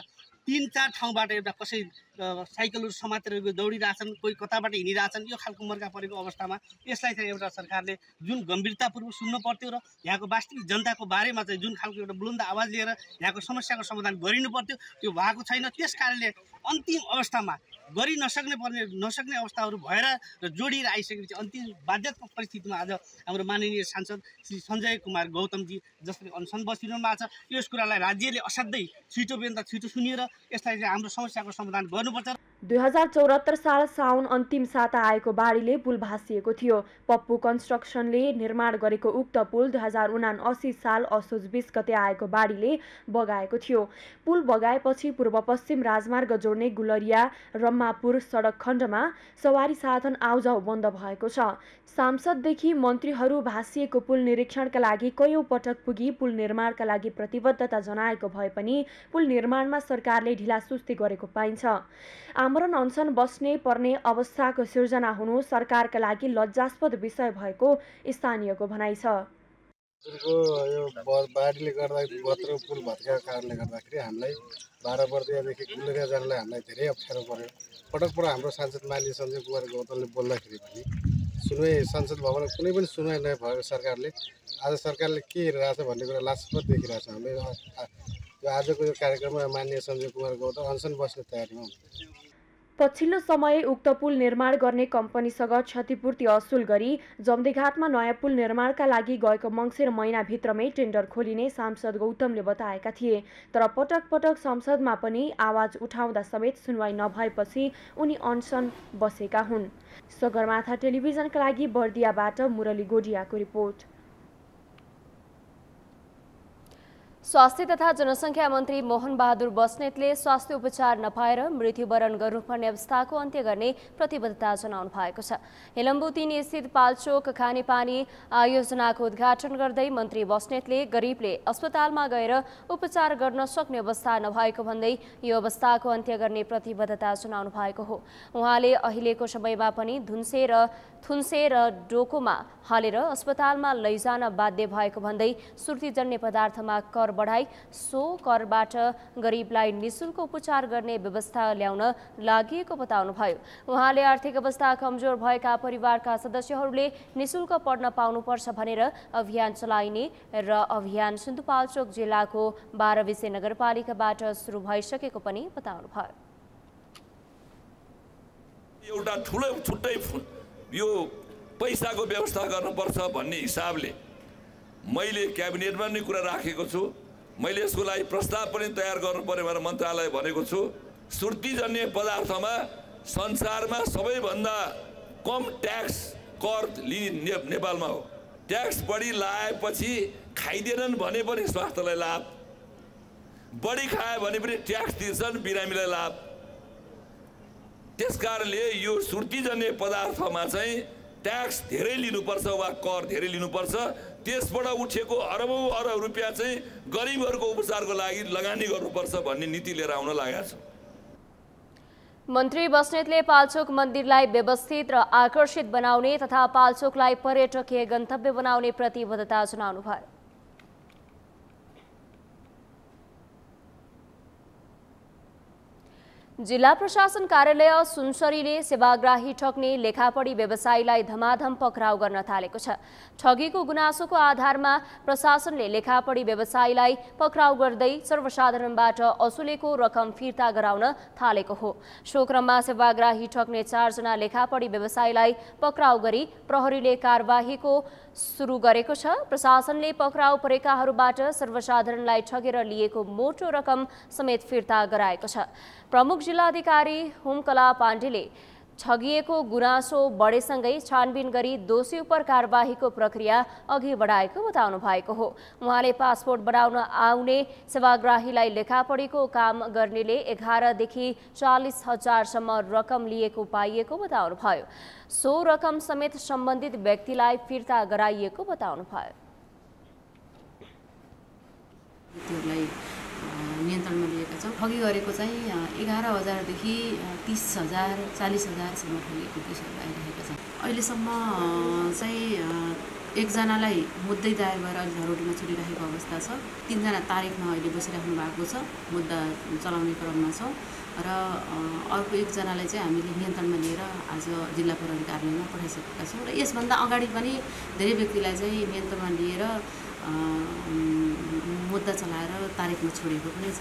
3-4 ठाउँबाट एउटा कसै साइकलहरू समातेर दौडिरहेछन्, कोही कताबाट हिँडिरहेछन्, यो खालको मर्का परेको अवस्थामा यसलाई चाहिँ एउटा सरकारले जुन गम्भीरतापूर्वक सुन्नु पर्थ्यो र यहाँको वास्तविक जनताको बारेमा चाहिँ जुन खालको एउटा बुलन्द आवाज लिएर यहाँको समस्याको समाधान गरिनु पर्थ्यो त्यो भएको छैन। त्यस कारणले अन्तिम अवस्थामा गरि नसक्ने अवस्थाहरू भएर र जोडिएर आइसकेपछि अन्तिम बाध्यात्मक परिस्थितिमा आज हाम्रो माननीय सांसद श्री सञ्जय कुमार गौतमजी जसले अनसन बसिरहनु भएको छ, यस कुरालाई राज्यले असाध्यै छिटोभन्दा छिटो सुनेर यसलाई चाहिँ हाम्रो समस्याको समाधान गर्नुपर्छ। 2074 साल साउन अन्तिम साता आएको बाढीले पुल भासिएको थियो। पप्पू कन्स्ट्रक्सनले निर्माण गरेको उक्त पुल 2079 साल असोज 20 गते आएको बाढीले बगाएको थियो। पुल बगाएपछि पूर्व पश्चिम राजमार्ग जोड्ने गुलरिया रम्मापुर सडक खण्डमा सवारी साधन आउजाउ बन्द भएको छ। सांसददेखि मन्त्रीहरू भासिएको पुल निरीक्षणका लागि कयौं पटक पुगी पुल निर्माणका लागि प्रतिबद्धता जनाएको भए पनि पुल निर्माणमा सरकारले ढिलासुस्ती गरेको पाइन्छ। आमरण अनसन बस्ने पर्ने अवस्थाको सिर्जना हुनु सरकारका लागि लज्जास्पद विषय भएको स्थानीयको भनाइ छ। यो बाढीले गर्दा बत्रो पुल भत्काएको कारणले गर्दाखेरि हामीलाई बाह्रबर्दियादेखि गुलरिया जानलाई हामीलाई धेरै अप्ठ्यारो पर्यो। पटक पटक हाम्रो सांसद माननीय सञ्जय कुमार गौतमले बोल्दाखेरि पनि सुनवाई संसद भवनमा कुनै पनि सुनवाई नभएको सरकारले आज सरकारले के हेरिरहेछ भन्ने कुरा लाजपत देखिरहेछ। हामीले यो आजको यो कार्यक्रममा माननीय सञ्जय कुमार गौतम अनसन बस्ने तयारीमा हुनुहुन्छ। पछिल्लो समय उक्त पुल निर्माण गर्ने कम्पनीसँग क्षतिपूर्ति असुल गरी जम्देघाटमा नयाँ पुल निर्माणका लागि गएको मङ्सिर महिनाभित्रमै टेन्डर खोलिने सांसद गौतमले बताएका थिए। तर पटक पटक संसदमा पनि आवाज उठाउँदा समेत सुनवाई नभएपछि उनी अनसन बसेका हुन्। सगरमाथा टेलिभिजनका लागि बर्दियाबाट मुरली गोडियाको रिपोर्ट। स्वास्थ्य तथा जनसङ्ख्या मन्त्री मोहन बहादुर बस्नेतले स्वास्थ्य उपचार नपाएर मृत्युवरण गर्नुपर्ने अवस्थाको अन्त्य गर्ने प्रतिबद्धता जनाउनु भएको छ। हेलम्बु 3 स्थित पाल्चोक खानेपानी आयोजनाको उद्घाटन गर्दै मन्त्री बस्नेतले गरिबले अस्पतालमा गएर उपचार गर्न सक्ने अवस्था नभएको भन्दै यो अवस्थाको अन्त्य गर्ने प्रतिबद्धता जनाउनु भएको हो। उहाँले अहिलेको समयमा पनि थुन्से र डोकोमा हालेर अस्पतालमा लैजान बाध्य भएको भन्दै सुर्तीजन्य पदार्थमा कर बढाई सो करबाट गरिबलाई निशुल्क उपचार गर्ने व्यवस्था ल्याउन लागि बताउनुभयो। उहाँले आर्थिक अवस्था कमजोर भएका परिवारका सदस्यहरूले निशुल्क पढ्न पाउनुपर्छ भनेर अभियान चलाइने र अभियान सिन्धुपाल्चोक जिल्लाको 12 विषय नगरपालिकाबाट सुरु भइसकेको पनि बताउनुभयो। एउटा ठुलो छुट्टै यो पैसाको व्यवस्था गर्नुपर्छ भन्ने हिसाबले मैले क्याबिनेटमा नै कुरा राखेको छु। मैले यसको लागि प्रस्ताव पनि तयार गर्नु पर्यो भनेर मन्त्रालय भनेको छु। सुर्तीजन्य पदार्थमा संसारमा सबैभन्दा कम ट्याक्स कर लिने नेपालमा हो। ट्याक्स बढी लगाएपछि खाइदिएनन् भने पनि स्वास्थ्यलाई लाभ, बढी खायो भने पनि ट्याक्स तिर्छन् बिरामीलाई लाभ। त्यसकारणले यो सुर्तीजन्य पदार्थमा चाहिँ ट्याक्स धेरै लिनुपर्छ वा कर धेरै लिनुपर्छ। त्यसबाट उठेको अरबौं अरब रुपियाँ चाहिँ गरिबहरूको उपचारको लागि लगानी गर्नुपर्छ भन्ने नीति लिएर आउन लागेका छौँ। मन्त्री बस्नेतले पाल्चोक मन्दिरलाई व्यवस्थित र आकर्षित बनाउने तथा पाल्चोकलाई पर्यटकीय गन्तव्य बनाउने प्रतिबद्धता जनाउनुभयो। जिल्ला प्रशासन कार्यालय सुनसरीले सेवाग्राही ठग्ने लेखापढी व्यवसायीलाई धमाधम पक्राउ गर्न थालेको छ। ठगीको गुनासोको आधारमा प्रशासनले लेखापढी व्यवसायीलाई पक्राउ गर्दै सर्वसाधारणबाट असुलेको रकम फिर्ता गराउन थालेको हो। सो क्रममा सेवाग्राही ठग्ने 4 जना लेखापढी व्यवसायीलाई पक्राउ गरी प्रहरीले कारबाहीको सुरु गरेको छ। प्रशासनले पक्राउ परेकाहरूबाट सर्वसाधारणलाई ठगेर लिएको मोटो रकम समेत फिर्ता गराएको छ। प्रमुख जिल्लाधिकारी हुमकला पाण्डेले ठगिएको गुनासो बढेसँगै छानबिन गरी दोषी उप कारबाहीको प्रक्रिया अघि बढाएको बताउनु भएको हो। उहाँले पासपोर्ट बनाउन आउने सेवाग्राहीलाई लेखापढीको काम गर्नेले 11 देखि 40 हजारसम्म रकम लिएको पाइएको बताउनु भयो। सो रकम समेत सम्बन्धित व्यक्तिलाई फिर्ता गराइएको बताउनु भयो। नियन्त्रणमा लिएका छौँ। ठगी गरेको चाहिँ 11,000 देखि 30,000 40,000सम्म ठगिएको केसहरू आइरहेका छन्। अहिलेसम्म चाहिँ एकजनालाई मुद्दै दायर गरेर अहिले धरोटीमा छुटिरहेको अवस्था छ। 3 जना तारिखमा अहिले बसिराख्नु भएको छ, मुद्दा चलाउने क्रममा छ र अर्को एकजनालाई चाहिँ हामीले नियन्त्रणमा लिएर आज जिल्ला प्रहरी कार्यालयमा पठाइसकेका छौँ र यसभन्दा अगाडि पनि धेरै व्यक्तिलाई चाहिँ नियन्त्रणमा लिएर मुद्दा चलाएर तारिखमा छोडेको पनि छ।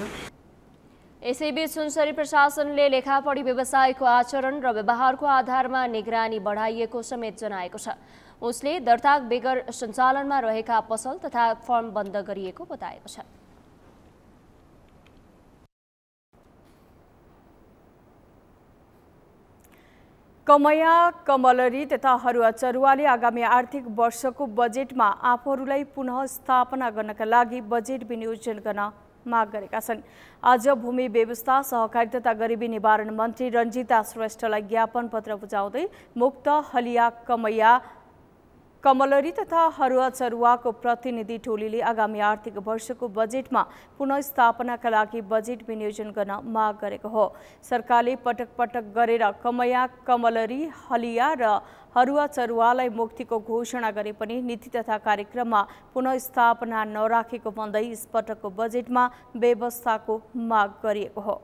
यसैबीच सुनसरी प्रशासनले लेखापढी व्यवसायको आचरण र व्यवहारको आधारमा निगरानी बढाइएको समेत जनाएको छ। उसले दर्ता बेगर सञ्चालनमा रहेका पसल तथा फर्म बन्द गरिएको बताएको छ। कमया, कमलरी तथा हरुवा चरुवाले आगामी आर्थिक वर्षको बजेटमा आफूहरूलाई पुनः स्थापना गर्नका लागि बजेट विनियोजन गर्न माग गरेका छन्। आज भूमि व्यवस्था, सहकारी तथा गरिबी निवारण मन्त्री रञ्जिता श्रेष्ठलाई ज्ञापन पत्र बुझाउँदै मुक्त, हलिया, कमया, कमलरी तथा हरुवा चरुवाको प्रतिनिधि टोलीले आगामी आर्थिक वर्षको बजेटमा पुनर्स्थापनाका लागि बजेट विनियोजन गर्न माग गरेको हो। सरकारले पटक पटक गरेर कमया, कमलरी, हलिया र हरुवा चरुवालाई मुक्तिको घोषणा गरे पनि नीति तथा कार्यक्रममा पुनर्स्थापना नराखेको भन्दै यसपटकको बजेटमा व्यवस्थाको माग गरिएको हो।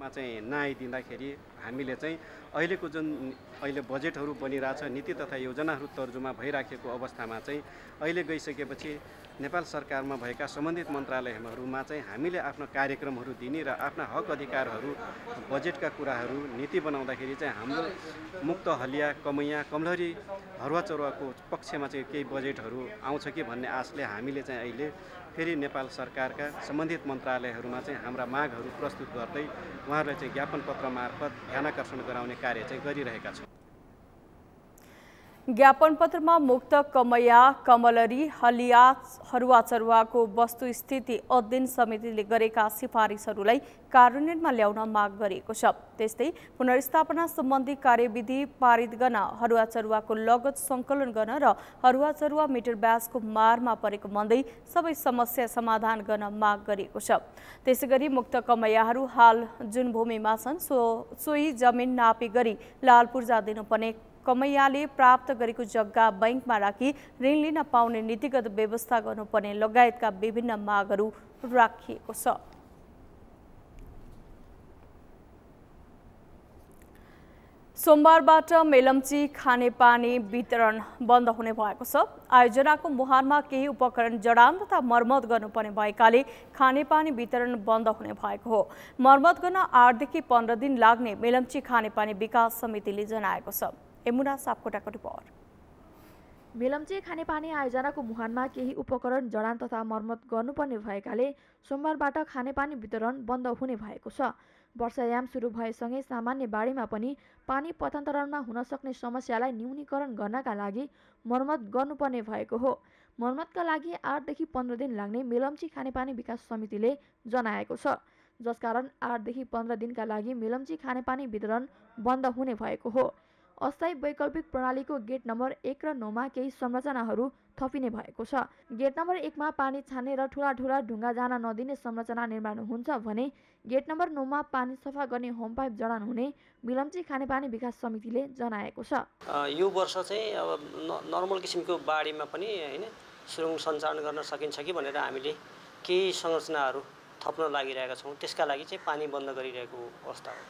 नआइदिँदाखेरि हामीले चाहिँ अहिलेको जुन बजेटहरू बनिरहेछ, नीति तथा योजनाहरू तर्जुमा भइराखेको अवस्थामा चाहिँ अहिले गइसकेपछि नेपाल सरकारमा भएका सम्बन्धित मन्त्रालयहरूमा चाहिँ हामीले आफ्नो कार्यक्रमहरू दिने र आफ्ना हक अधिकारहरू, बजेटका कुराहरू, नीति बनाउँदाखेरि चाहिँ हाम्रो मुक्त, हलिया, कमैया, कमलरी, हरुवा चरुवाको पक्षमा चाहिँ केही बजेटहरू आउँछ कि भन्ने आशले हामीले चाहिँ अहिले फेरि नेपाल सरकारका सम्बन्धित मन्त्रालयहरूमा चाहिँ हाम्रा मागहरू प्रस्तुत गर्दै उहाँहरूलाई चाहिँ ज्ञापन पत्र मार्फत ध्यानाकर्षण गराउने कार्य चाहिँ गरिरहेका छौँ। ज्ञापन पत्रमा मुक्त, कमया, कमलरी, हलिया, हरुवा चरुवाको वस्तुस्थिति अध्ययन समितिले गरेका सिफारिसहरूलाई कार्यान्वयनमा ल्याउन माग गरिएको छ। त्यस्तै पुनर्स्थापना सम्बन्धी कार्यविधि पारित गर्न, हरुवा चरुवाको लगत सङ्कलन गर्न र हरुवा चरुवा मिटर ब्याजको मारमा परेको भन्दै सबै समस्या समाधान गर्न माग गरिएको छ। त्यसैगरी मुक्त कमयाहरू हाल जुन भूमिमा छन् सोही जमिन नापी गरी लाल पूर्जा दिनुपर्ने, कमैयाले प्राप्त गरेको जग्गा बैंकमा राखी ऋण लिन पाउने नीतिगत व्यवस्था गर्नुपर्ने लगायतका विभिन्न मागहरू राखिएको छ। सोमबारबाट मेलम्ची खानेपानी वितरण बन्द हुने भएको छ। आयोजनाको मुहानमा केही उपकरण जडान तथा मर्मत गर्नुपर्ने भएकाले खानेपानी वितरण बन्द हुने भएको हो। मर्मत गर्न 8 देखि 15 दिन लाग्ने मेलम्ची खानेपानी विकास समितिले जनाएको छ। यमुना सापकोटाको रिपोर्ट। मेलम्ची खानेपानी आयोजनाको मुहानमा केही उपकरण जडान तथा मर्मत गर्नुपर्ने भएकाले सोमबारबाट खानेपानी वितरण बन्द हुने भएको छ। वर्षायाम सुरु भएसँगै सामान्य बाढीमा पनि पानी पथान्तरणमा हुन सक्ने समस्यालाई न्यूनीकरण गर्नका लागि मर्मत गर्नुपर्ने भएको हो। मर्मतका लागि 8 देखि 15 दिन लाग्ने मेलम्ची खानेपानी विकास समितिले जनाएको छ, जसकारण 8 देखि 15 दिनका लागि मेलम्ची खानेपानी वितरण बन्द हुने भएको हो। अस्थायी वैकल्पिक प्रणालीको गेट नम्बर 1 र 9 मा केही संरचनाहरू थपिने भएको छ। गेट नम्बर 1 मा पानी छान्ने र ठुला ठुला ढुङ्गा जान नदिने संरचना निर्माण हुन्छ भने गेट नम्बर 9 मा पानी सफा गर्ने होम पाइप जडान हुने मेलम्ची खानेपानी विकास समितिले जनाएको छ। यो वर्ष चाहिँ अब नर्मल किसिमको बाढीमा पनि हैन सुरुङ सञ्चालन गर्न सकिन्छ कि भनेर हामीले केही संरचनाहरू थप्न लागिरहेका छौँ। त्यसका लागि चाहिँ पानी बन्द गरिरहेको अवस्था हो।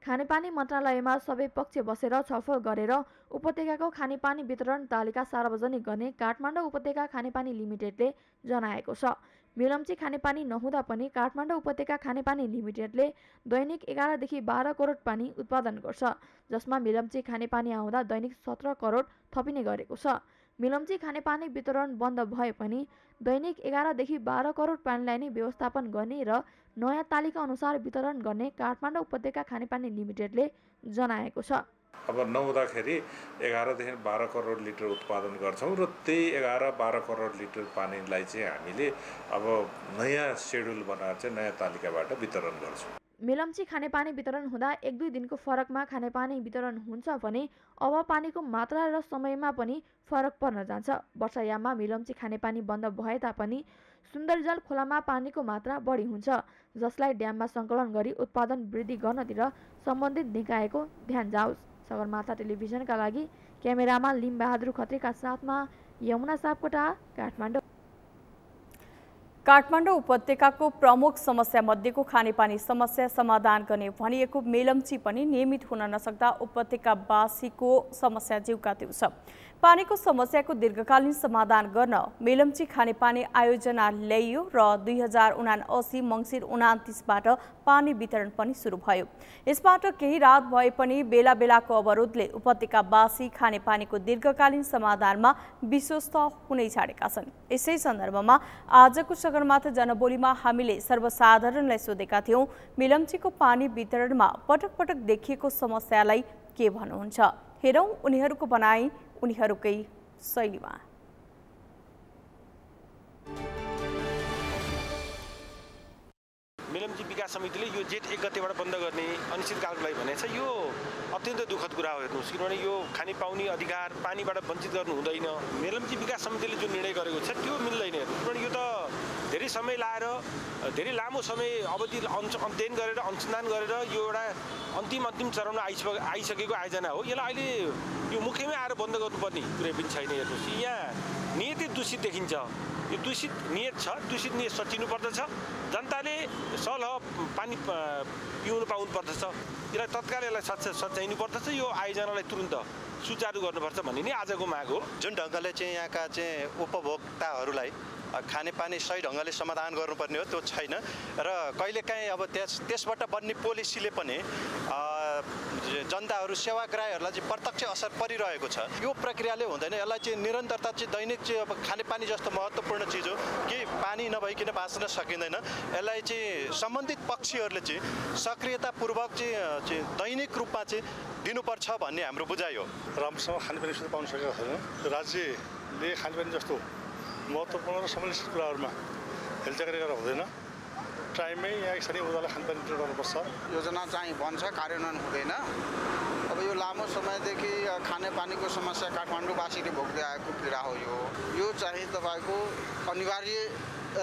खानेपानी मन्त्रालयमा सबै पक्ष बसेर छलफल गरेर उपत्यकाको खानेपानी वितरण तालिका सार्वजनिक गर्ने काठमाडौँ उपत्यका खानेपानी लिमिटेडले जनाएको छ। मेलम्ची खानेपानी नहुँदा पनि काठमाडौँ उपत्यका खानेपानी लिमिटेडले दैनिक 11 देखि 12 करोड पानी उत्पादन गर्छ, जसमा मेलम्ची खानेपानी आउँदा दैनिक 17 करोड थपिने गरेको छ। मेलम्ची खानेपानी वितरण बन्द भए पनि दैनिक 11 देखि 12 करोड पानीलाई नै व्यवस्थापन गर्ने र नयाँ तालिका अनुसार वितरण गर्ने काठमाडौँ उपत्यका खानेपानी लिमिटेडले जनाएको छ। अब नहुँदाखेरि 11 देखि 12 करोड लिटर उत्पादन गर्छौँ र त्यही 11-12 करोड लिटर पानीलाई चाहिँ हामीले अब नयाँ सेड्युल बनाएर चाहिँ नयाँ तालिकाबाट वितरण गर्छौँ। मेलम्ची खानेपानी वितरण हुँदा 1-2 दिनको फरकमा खानेपानी वितरण हुन्छ भने अब पानीको मात्रा र समयमा पनि फरक पर्न जान्छ। वर्षायाममा मेलम्ची खानेपानी बन्द भए तापनि सुन्दरजल खोलामा पानीको मात्रा बढी हुन्छ, जसलाई ड्याममा सङ्कलन गरी उत्पादन वृद्धि गर्नतिर सम्बन्धित निकायको ध्यान जाओस्। सगरमाथा टेलिभिजनका लागि क्यामेरामा लिमबहादुर खत्रीका साथमा यमुना सापकोटा, काठमाडौँ। काठमाडौँ उपत्यकाको प्रमुख समस्या मध्येको खानेपानी समस्या समाधान गर्ने भनिएको मेलम्ची पनि नियमित हुन नसक्दा उपत्यकावासीको समस्या जिउका त्यो छ। पानीको समस्याको दीर्घकालीन समाधान गर्न मेलम्ची खानेपानी आयोजना ल्याइयो र 2079 मङ्सिर 29बाट पानी वितरण पनि सुरु भयो। यसबाट केही राहत भए पनि बेला बेलाको अवरोधले उपत्यकावासी खानेपानीको दीर्घकालीन समाधानमा विश्वस्त हुनै छाडेका छन्। यसै सन्दर्भमा आजको सगरमाथा जनबोलीमा हामीले सर्वसाधारणलाई सोधेका थियौं, मेलम्चीको पानी वितरणमा पटक पटक देखिएको समस्यालाई के भन्नुहुन्छ। हेरौं उनीहरूको भनाई उनीहरूकै शैलीमा। मेलम्ची विकास समितिले यो जेठ 1 गतेबाट बन्द गर्ने अनिश्चितकालको लागि भनेको छ। यो अत्यन्त दुःखद कुरा हो हेर्नुहोस्, किनभने यो खाने पाउने अधिकार पानीबाट वञ्चित गर्नु हुँदैन। मेलम्ची विकास समितिले जुन निर्णय गरेको छ त्यो मिल्दैन, किनभने यो त धेरै समय लाएर धेरै लामो समय अवधि अध्ययन गरेर अनुसन्धान गरेर यो एउटा अन्तिम चरणमा आइसकेको आयोजना हो। यसलाई अहिले यो मुखैमै आएर बन्द गर्नुपर्ने कुरै पनि छैन। हेर्नुहोस्, यहाँ नियतै दूषित देखिन्छ। यो दूषित नियत छ, दूषित नियत सचिनु पर्दछ। जनताले सलह पानी पिउनु पाउनु पर्दछ। यसलाई तत्काल यसलाई सच्याइनु पर्दछ। यो आयोजनालाई तुरुन्त सुचारू गर्नुपर्छ भन्ने नै आजको माग हो। जुन ढङ्गले चाहिँ यहाँका चाहिँ उपभोक्ताहरूलाई खानेपानी सही ढङ्गले समाधान गर्नुपर्ने हो त्यो छैन र कहिलेकाहीँ अब त्यसबाट बन्ने पोलिसीले पनि जनताहरू सेवाग्राहीहरूलाई चाहिँ प्रत्यक्ष असर परिरहेको छ। यो प्रक्रियाले हुँदैन। यसलाई चाहिँ निरन्तरता चाहिँ दैनिक चाहिँ अब खानेपानी जस्तो महत्त्वपूर्ण चिज हो कि पानी नभइकन बाँच्न सकिँदैन। यसलाई चाहिँ सम्बन्धित पक्षहरूले चाहिँ सक्रियतापूर्वक चाहिँ दैनिक रूपमा चाहिँ दिनुपर्छ भन्ने हाम्रो बुझाइ हो। राम्रोसँग खानेपानी सुविधा पाउन सकेको छैन। राज्यले खानेपानी जस्तो महत्त्वपूर्ण र सम्बन्धित कुराहरूमा हेलचाक्री गरेर हुँदैन। टाइममै यहाँ स्थानीय उद्योगलाई खानेपानी वितरण गर्नुपर्छ। योजना चाहिँ बन्छ, कार्यान्वयन हुँदैन। अब यो लामो समयदेखि खानेपानीको समस्या काठमाडौँवासीले भोग्दै आएको पीडा हो। यो चाहिँ तपाईँको अनिवार्य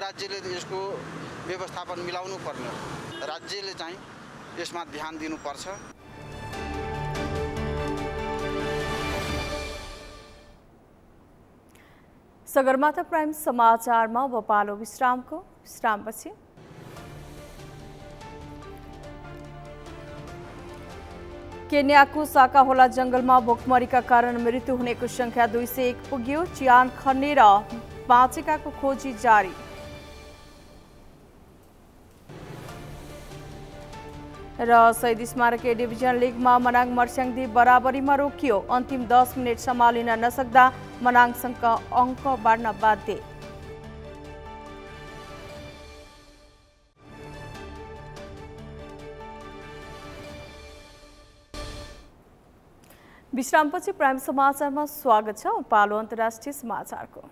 राज्यले यसको व्यवस्थापन मिलाउनु पर्ने हो। राज्यले चाहिँ यसमा ध्यान दिनुपर्छ। सगरमाथा प्राइम समाचारमा अब पालो विश्रामपछि केन्याको साकाहोला जंगलमा भोकमरीका कारण मृत्यु हुनेको संख्या 201 पुग्यो। चियान खन्ने र बाँचेकाको खोजी जारी। र शहीद स्मारक ए डिभिजन लिगमा मनाङ मर्स्याङदी बराबरीमा रोकियो। अन्तिम 10 मिनट सम्हालिन नसक्दा मनाङसँग अङ्क बाँड्न बाध्य। विश्रामपछि प्राइम समाचारमा स्वागत छ। पालो अन्तर्राष्ट्रिय समाचारको।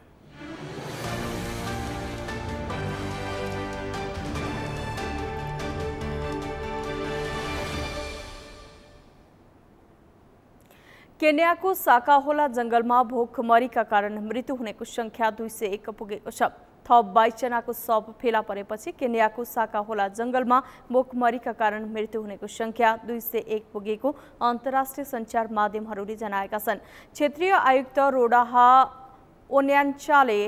केन्याको साकाहोला जंगलमा भोकमरीका कारण मृत्यु हुनेको संख्या 201 पुगेको छ। थप 22 जनाको शव फेला परेपछि केन्याको साकाहोला जंगलमा भोकमरीका कारण मृत्यु हुनेको संख्या 201 पुगेको अन्तर्राष्ट्रिय सञ्चार माध्यमहरूले जनाएका छन्। क्षेत्रीय आयुक्त रोडाहा ओन्यान्चाले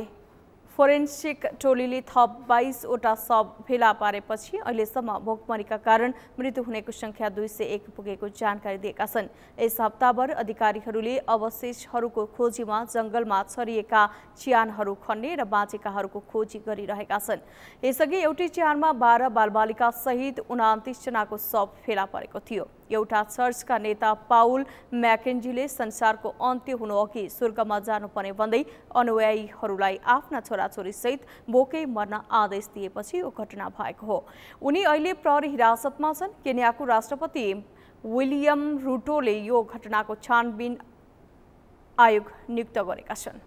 फोरेन्सिक टोलीले थप 22 वटा शव फेला पारेपछि अहिलेसम्म भोकमरीका कारण मृत्यु हुनेको संख्या 201 पुगेको जानकारी दिएका छन्। यस हप्ताभर अधिकारीहरूले अवशेषहरूको खोजीमा जंगलमा छरिएका च्यानहरू खन्ने र बाँचेकाहरूको खोजी गरिरहेका छन्। यसअघि एउटै च्यानमा 12 बालबालिका सहित 29 जनाको शव फेला परेको थियो। एउटा चर्चका नेता पाउल मैकेन्जीले संसारको अन्त्य हुनुअघि स्वर्गमा जानुपर्ने भन्दै अनुयायीहरूलाई आफ्ना छोराछोरी सहित भोकै मर्न आदेश दिएपछि यो घटना भएको हो। उनी अहिले प्रहरी हिरासतमा छन्। केन्याको राष्ट्रपति विलियम रुटोले यो घटनाको छानबिन आयोग नियुक्त गरेका छन्।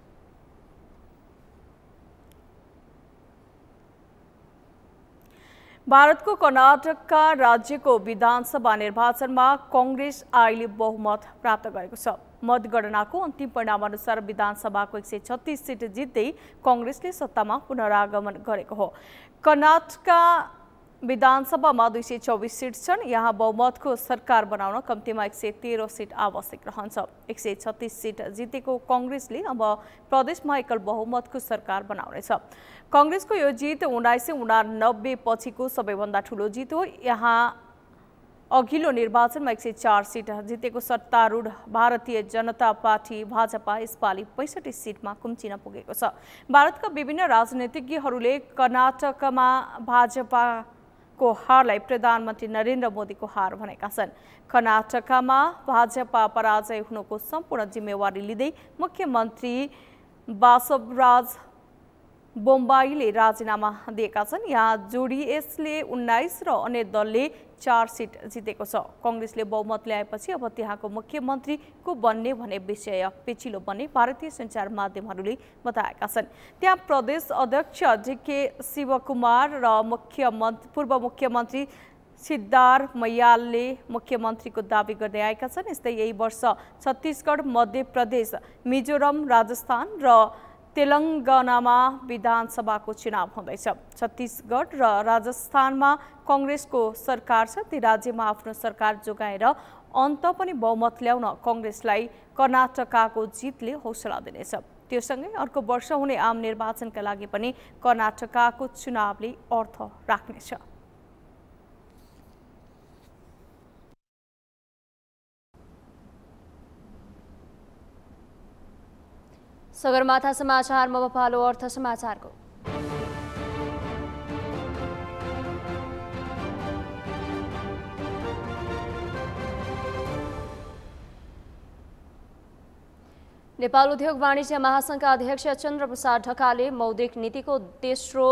भारतको कर्नाटकका राज्यको विधानसभा निर्वाचनमा कांग्रेस अहिले बहुमत प्राप्त गरेको छ। मतगणनाको अन्तिम परिणाम अनुसार विधानसभाको 136 सीट जित्दै कांग्रेसले सत्तामा पुनरागमन गरेको हो। कर्नाटकका विधानसभामा 224 सीट छन्। यहाँ बहुमतको सरकार बनाउन कम्तीमा 113 सीट आवश्यक रहन्छ। 136 सीट जितेको कांग्रेसले अब प्रदेशमा एकल बहुमतको सरकार बनाउनेछ। कांग्रेसको यो जित 1989 पछिको सबैभन्दा ठूलो जित हो। यहाँ अघिल्लो निर्वाचनमा 104 सीट जितेको सत्तारूढ भारतीय जनता पार्टी भाजपा यसपालि 65 सीटमा कुम्चिन पुगेको छ। भारतका विभिन्न राजनीतिज्ञहरूले कर्नाटकमा भाजपाको हारलाई प्रधानमन्त्री नरेन्द्र मोदीको हार भनेका छन्। कर्नाटकमा भाजपा पराजय हुनुको सम्पूर्ण जिम्मेवारी लिँदै मुख्यमन्त्री बासवराज बोम्बाईले राजीनामा दिएका छन्। यहाँ जोडीएसले 19 र अन्य दलले 4 सीट जितेको छ। कांग्रेसले बहुमत ल्याएपछि अब त्यहाँको मुख्यमन्त्री को बन्ने भन्ने विषय पेचिलो बन्ने भारतीय सञ्चार माध्यमहरूले बताएका छन्। त्यहाँ प्रदेश अध्यक्ष डीके शिवकुमार र पूर्व मुख्यमन्त्री सिद्धारमैयाले मुख्यमन्त्रीको दावी गर्दै आएका छन्। यस्तै यही वर्ष छत्तीसगढ, मध्य प्रदेश, मिजोरम, राजस्थान र तेलंगानामा विधानसभाको चुनाव हुँदैछ। छत्तीसगढ र राजस्थानमा कांग्रेसको सरकार छ। ती राज्यमा आफ्नो सरकार जोगाएर अन्त पनि बहुमत ल्याउन कांग्रेसलाई कर्नाटकको जितले हौसला दिनेछ। त्योसँगै अर्को वर्ष हुने आम निर्वाचनका लागि पनि कर्नाटकको चुनावले अर्थ राख्नेछ। सगरमाथा समाचारमा पालो अर्थ समाचारको। नेपाल उद्योग वाणिज्य महासंघका अध्यक्ष चन्द्रप्रसाद ढकालले मौद्रिक नीतिको तेस्रो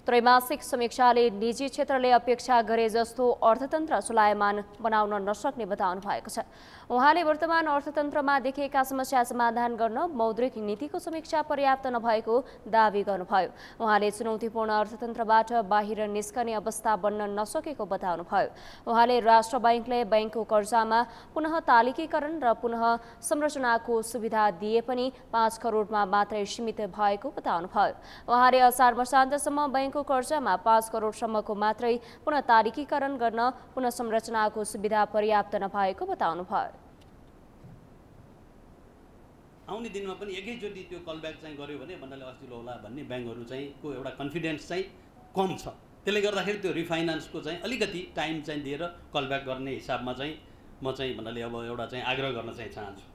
त्रैमासिक समीक्षाले निजी क्षेत्रले अपेक्षा गरे जस्तो अर्थतन्त्र चलायमान बनाउन नसक्ने बताउनु भएको छ। उहाँले वर्तमान अर्थतन्त्रमा देखिएका समस्या समाधान गर्न मौद्रिक नीतिको समीक्षा पर्याप्त नभएको दावी गर्नुभयो। उहाँले चुनौतीपूर्ण अर्थतन्त्रबाट बाहिर निस्कने अवस्था बन्न नसकेको बताउनुभयो। उहाँले राष्ट्र बैंकले बैंकको कर्जामा पुनः तालिकीकरण र पुनः संरचनाको सुविधा दिए पनि 5 करोडमा मात्रै सीमित भएको बताउनुभयो। उहाँले असार मसान्तसम्म बैंकको कर्जामा 5 करोडसम्मको मात्रै पुनः तालिकीकरण गर्न पुनः संरचनाको सुविधा पर्याप्त नभएको बताउनुभयो। आउने दिनमा पनि एकैचोटि त्यो कलब्याक चाहिँ गर्यो भने भन्नाले अस्तिलो होला भन्ने ब्याङ्कहरू चाहिँ को एउटा कन्फिडेन्स चाहिँ कम छ। त्यसले गर्दाखेरि त्यो रिफाइनान्सको चाहिँ अलिकति टाइम चाहिँ दिएर कलब्याक गर्ने हिसाबमा चाहिँ म चाहिँ भन्नाले अब एउटा चाहिँ आग्रह गर्न चाहिँ चाहन्छु।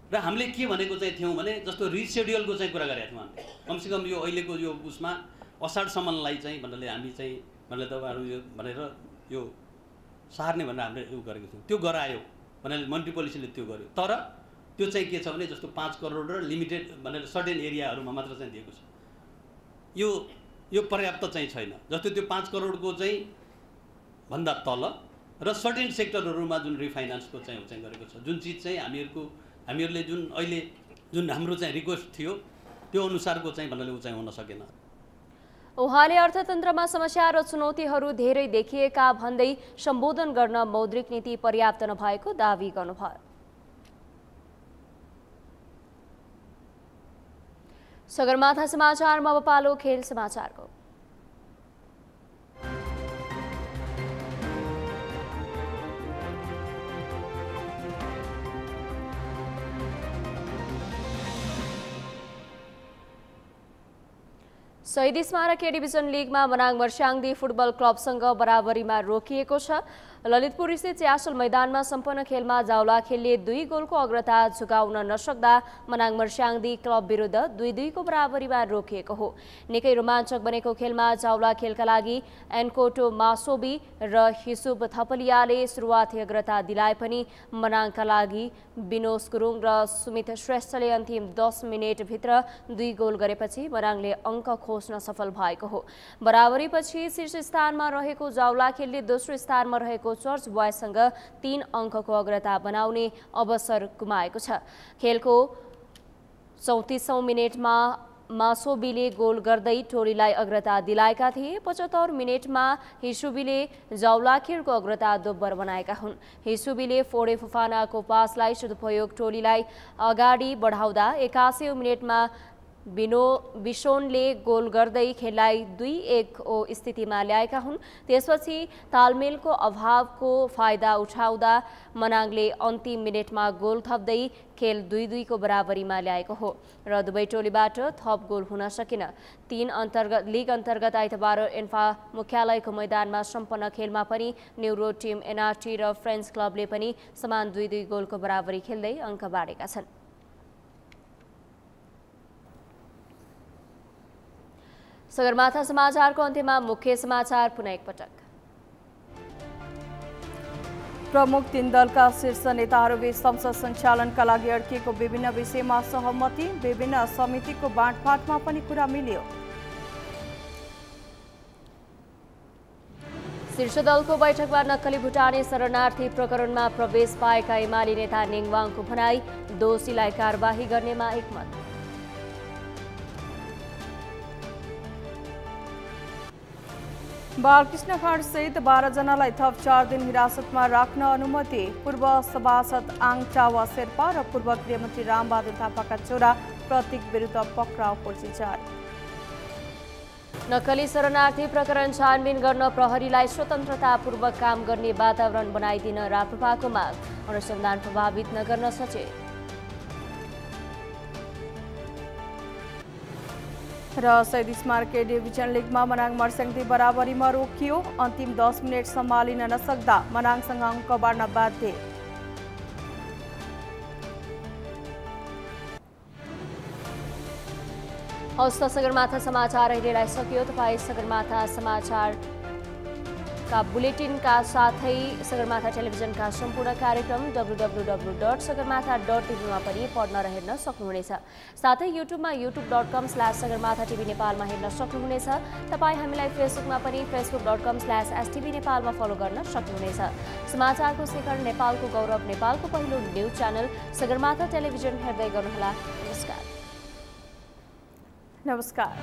र हामीले के भनेको चाहिँ थियौँ भने जस्तो रिसेड्युलको चाहिँ कुरा गरेका थियौँ हामीले। कमसेकम यो अहिलेको यो उसमा असारसम्मलाई चाहिँ भन्नाले हामी चाहिँ भन्नाले तपाईँहरू यो भनेर यो सार्ने भनेर हामीले यो गरेको थियौँ। त्यो गरायो भन्नाले मन्ट्री पोलिसीले त्यो गर्यो। तर त्यो चाहिँ के छ भने जस्तो 5 करोड र लिमिटेड भनेर सर्टेन एरियाहरूमा मात्र चाहिँ दिएको छ। यो पर्याप्त चाहिँ छैन। जस्तो त्यो 5 करोडको चाहिँ भन्दा तल र सर्टेन सेक्टरहरूमा जुन रिफाइनान्सको चाहिँ गरेको छ, जुन चिज चाहिँ हामीहरूले जुन अहिले जुन हाम्रो चाहिँ रिक्वेस्ट थियो त्यो अनुसारको चाहिँ भन्नाले ऊ चाहिँ हुन सकेन। उहाँले अर्थतन्त्रमा समस्या र चुनौतीहरू धेरै देखिएका भन्दै सम्बोधन गर्न मौद्रिक नीति पर्याप्त नभएको दावी गर्नुभयो। सगरमाथा समाचारमा अब पालो खेल समाचारको। शहीद स्मारक ए डिभिजन लिगमा मनाङ मर्स्याङदी फुटबल क्लबसँग बराबरीमा रोकिएको छ। ललितपुर स्थित च्यासल मैदानमा सम्पन्न खेलमा जाउला खेलले 2 गोलको अग्रता झुकाउन नसक्दा मनाङ मर्स्याङदी क्लब विरुद्ध 2-2 को बराबरीमा रोकिएको हो। निकै रोमाञ्चक बनेको खेलमा जाउला खेलका लागि एन्कोटो मासोबी र हिसुब थपलियाले सुरुवाती अग्रता दिलाए पनि मनाङका लागि विनोस गुरुङ र सुमित श्रेष्ठले अन्तिम 10 मिनेटभित्र 2 गोल गरेपछि मनाङले अङ्क खोज्न सफल भएको हो। बराबरीपछि शीर्ष स्थानमा रहेको जाउला खेलले दोस्रो स्थानमा रहेको चर्च बॉयसँग 3 अङ्कको अग्रता बनाउने अवसर गुमाएको छ। खेलको 34औं मिनेटमा मासोबीले गोल गर्दै टोलीलाई अग्रता दिलाएका थिए। 75 मिनेटमा हिसुबीले जाउलाखेलको अग्रता दोब्बर बनाएका हुन्। हिसुबीले फोडे फुफानाको पासलाई सदुपयोग टोलीलाई अगाडि बढाउँदा 81औं मिनेटमा बिशोनले गोल गर्दै खेललाई 2-1 स्थितिमा ल्याएका हुन्। त्यसपछि तालमेलको अभावको फाइदा उठाउँदा मनाङले अन्तिम मिनेटमा गोल थप्दै खेल 2-2 को बराबरीमा ल्याएको हो र दुवै टोलीबाट थप गोल हुन सकेन। लिग अन्तर्गत आइतबार एन्फा मुख्यालयको मैदानमा सम्पन्न खेलमा पनि न्युरो टिम एनआरटी र फ्रेन्ड्स क्लबले पनि समान 2-2 गोलको बराबरी खेल्दै अङ्क बाँडेका छन्। सगरमाथा समाचारको अन्त्यमा मुख्य समाचार पुनः एकपटक। प्रमुख 3 दलका शीर्ष नेताहरूबीच संसद सञ्चालनका लागि अड्किएको विभिन्न विषयमा सहमति, विभिन्न समितिको बाँडफाँडमा पनि कुरा मिल्यो। शीर्ष दलको बैठकमा नक्कली भुटानी शरणार्थी प्रकरणमा प्रवेश पाएका एमाले नेता नेङवाङको भनाई, दोषीलाई कारबाही गर्नेमा एकमत। बालकृष्ण खाँड सहित 12 जनालाई थप 4 दिन हिरासतमा राख्न अनुमति। पूर्व सभासद आङ टावा शेर्पा र पूर्व गृहमन्त्री रामबहादुर थापाका छोरा प्रतीक विरुद्ध पक्राउ पुर्जी जारी। नक्कली शरणार्थी प्रकरण छानबिन गर्न प्रहरीलाई स्वतन्त्रतापूर्वक काम गर्ने वातावरण बनाइदिन राप्रपाको माग, अनुसन्धान प्रभावित नगर्न सचेत। र शहीद स्मारक ए डिभिजन लिगमा मनाङ मर्स्याङदी बराबरीमा रोकियो। अन्तिम 10 मिनेट सम्हालिन नसक्दा मनाङसँग अङ्क बाँड्न बाध्य। हस्त सगरमाथा समाचार अहिलेलाई सकियो। तपाईँ सगरमाथा समाचारका बुलेटिनका साथै सगरमाथा टेलिभिजनका सम्पूर्ण कार्यक्रम www.sagarmatha.tv मा पनि पढ्न र हेर्न सक्नुहुनेछ। साथै युट्युबमा youtube.com/sagarmathatv नेपालमा हेर्न सक्नुहुनेछ। तपाईँ हामीलाई फेसबुकमा पनि facebook.com/stv नेपालमा फलो गर्न सक्नुहुनेछ। समाचारको शिखर नेपालको गौरव नेपालको पहिलो न्युज च्यानल सगरमाथा टेलिभिजन हेर्दै गर्नुहोला। नमस्कार।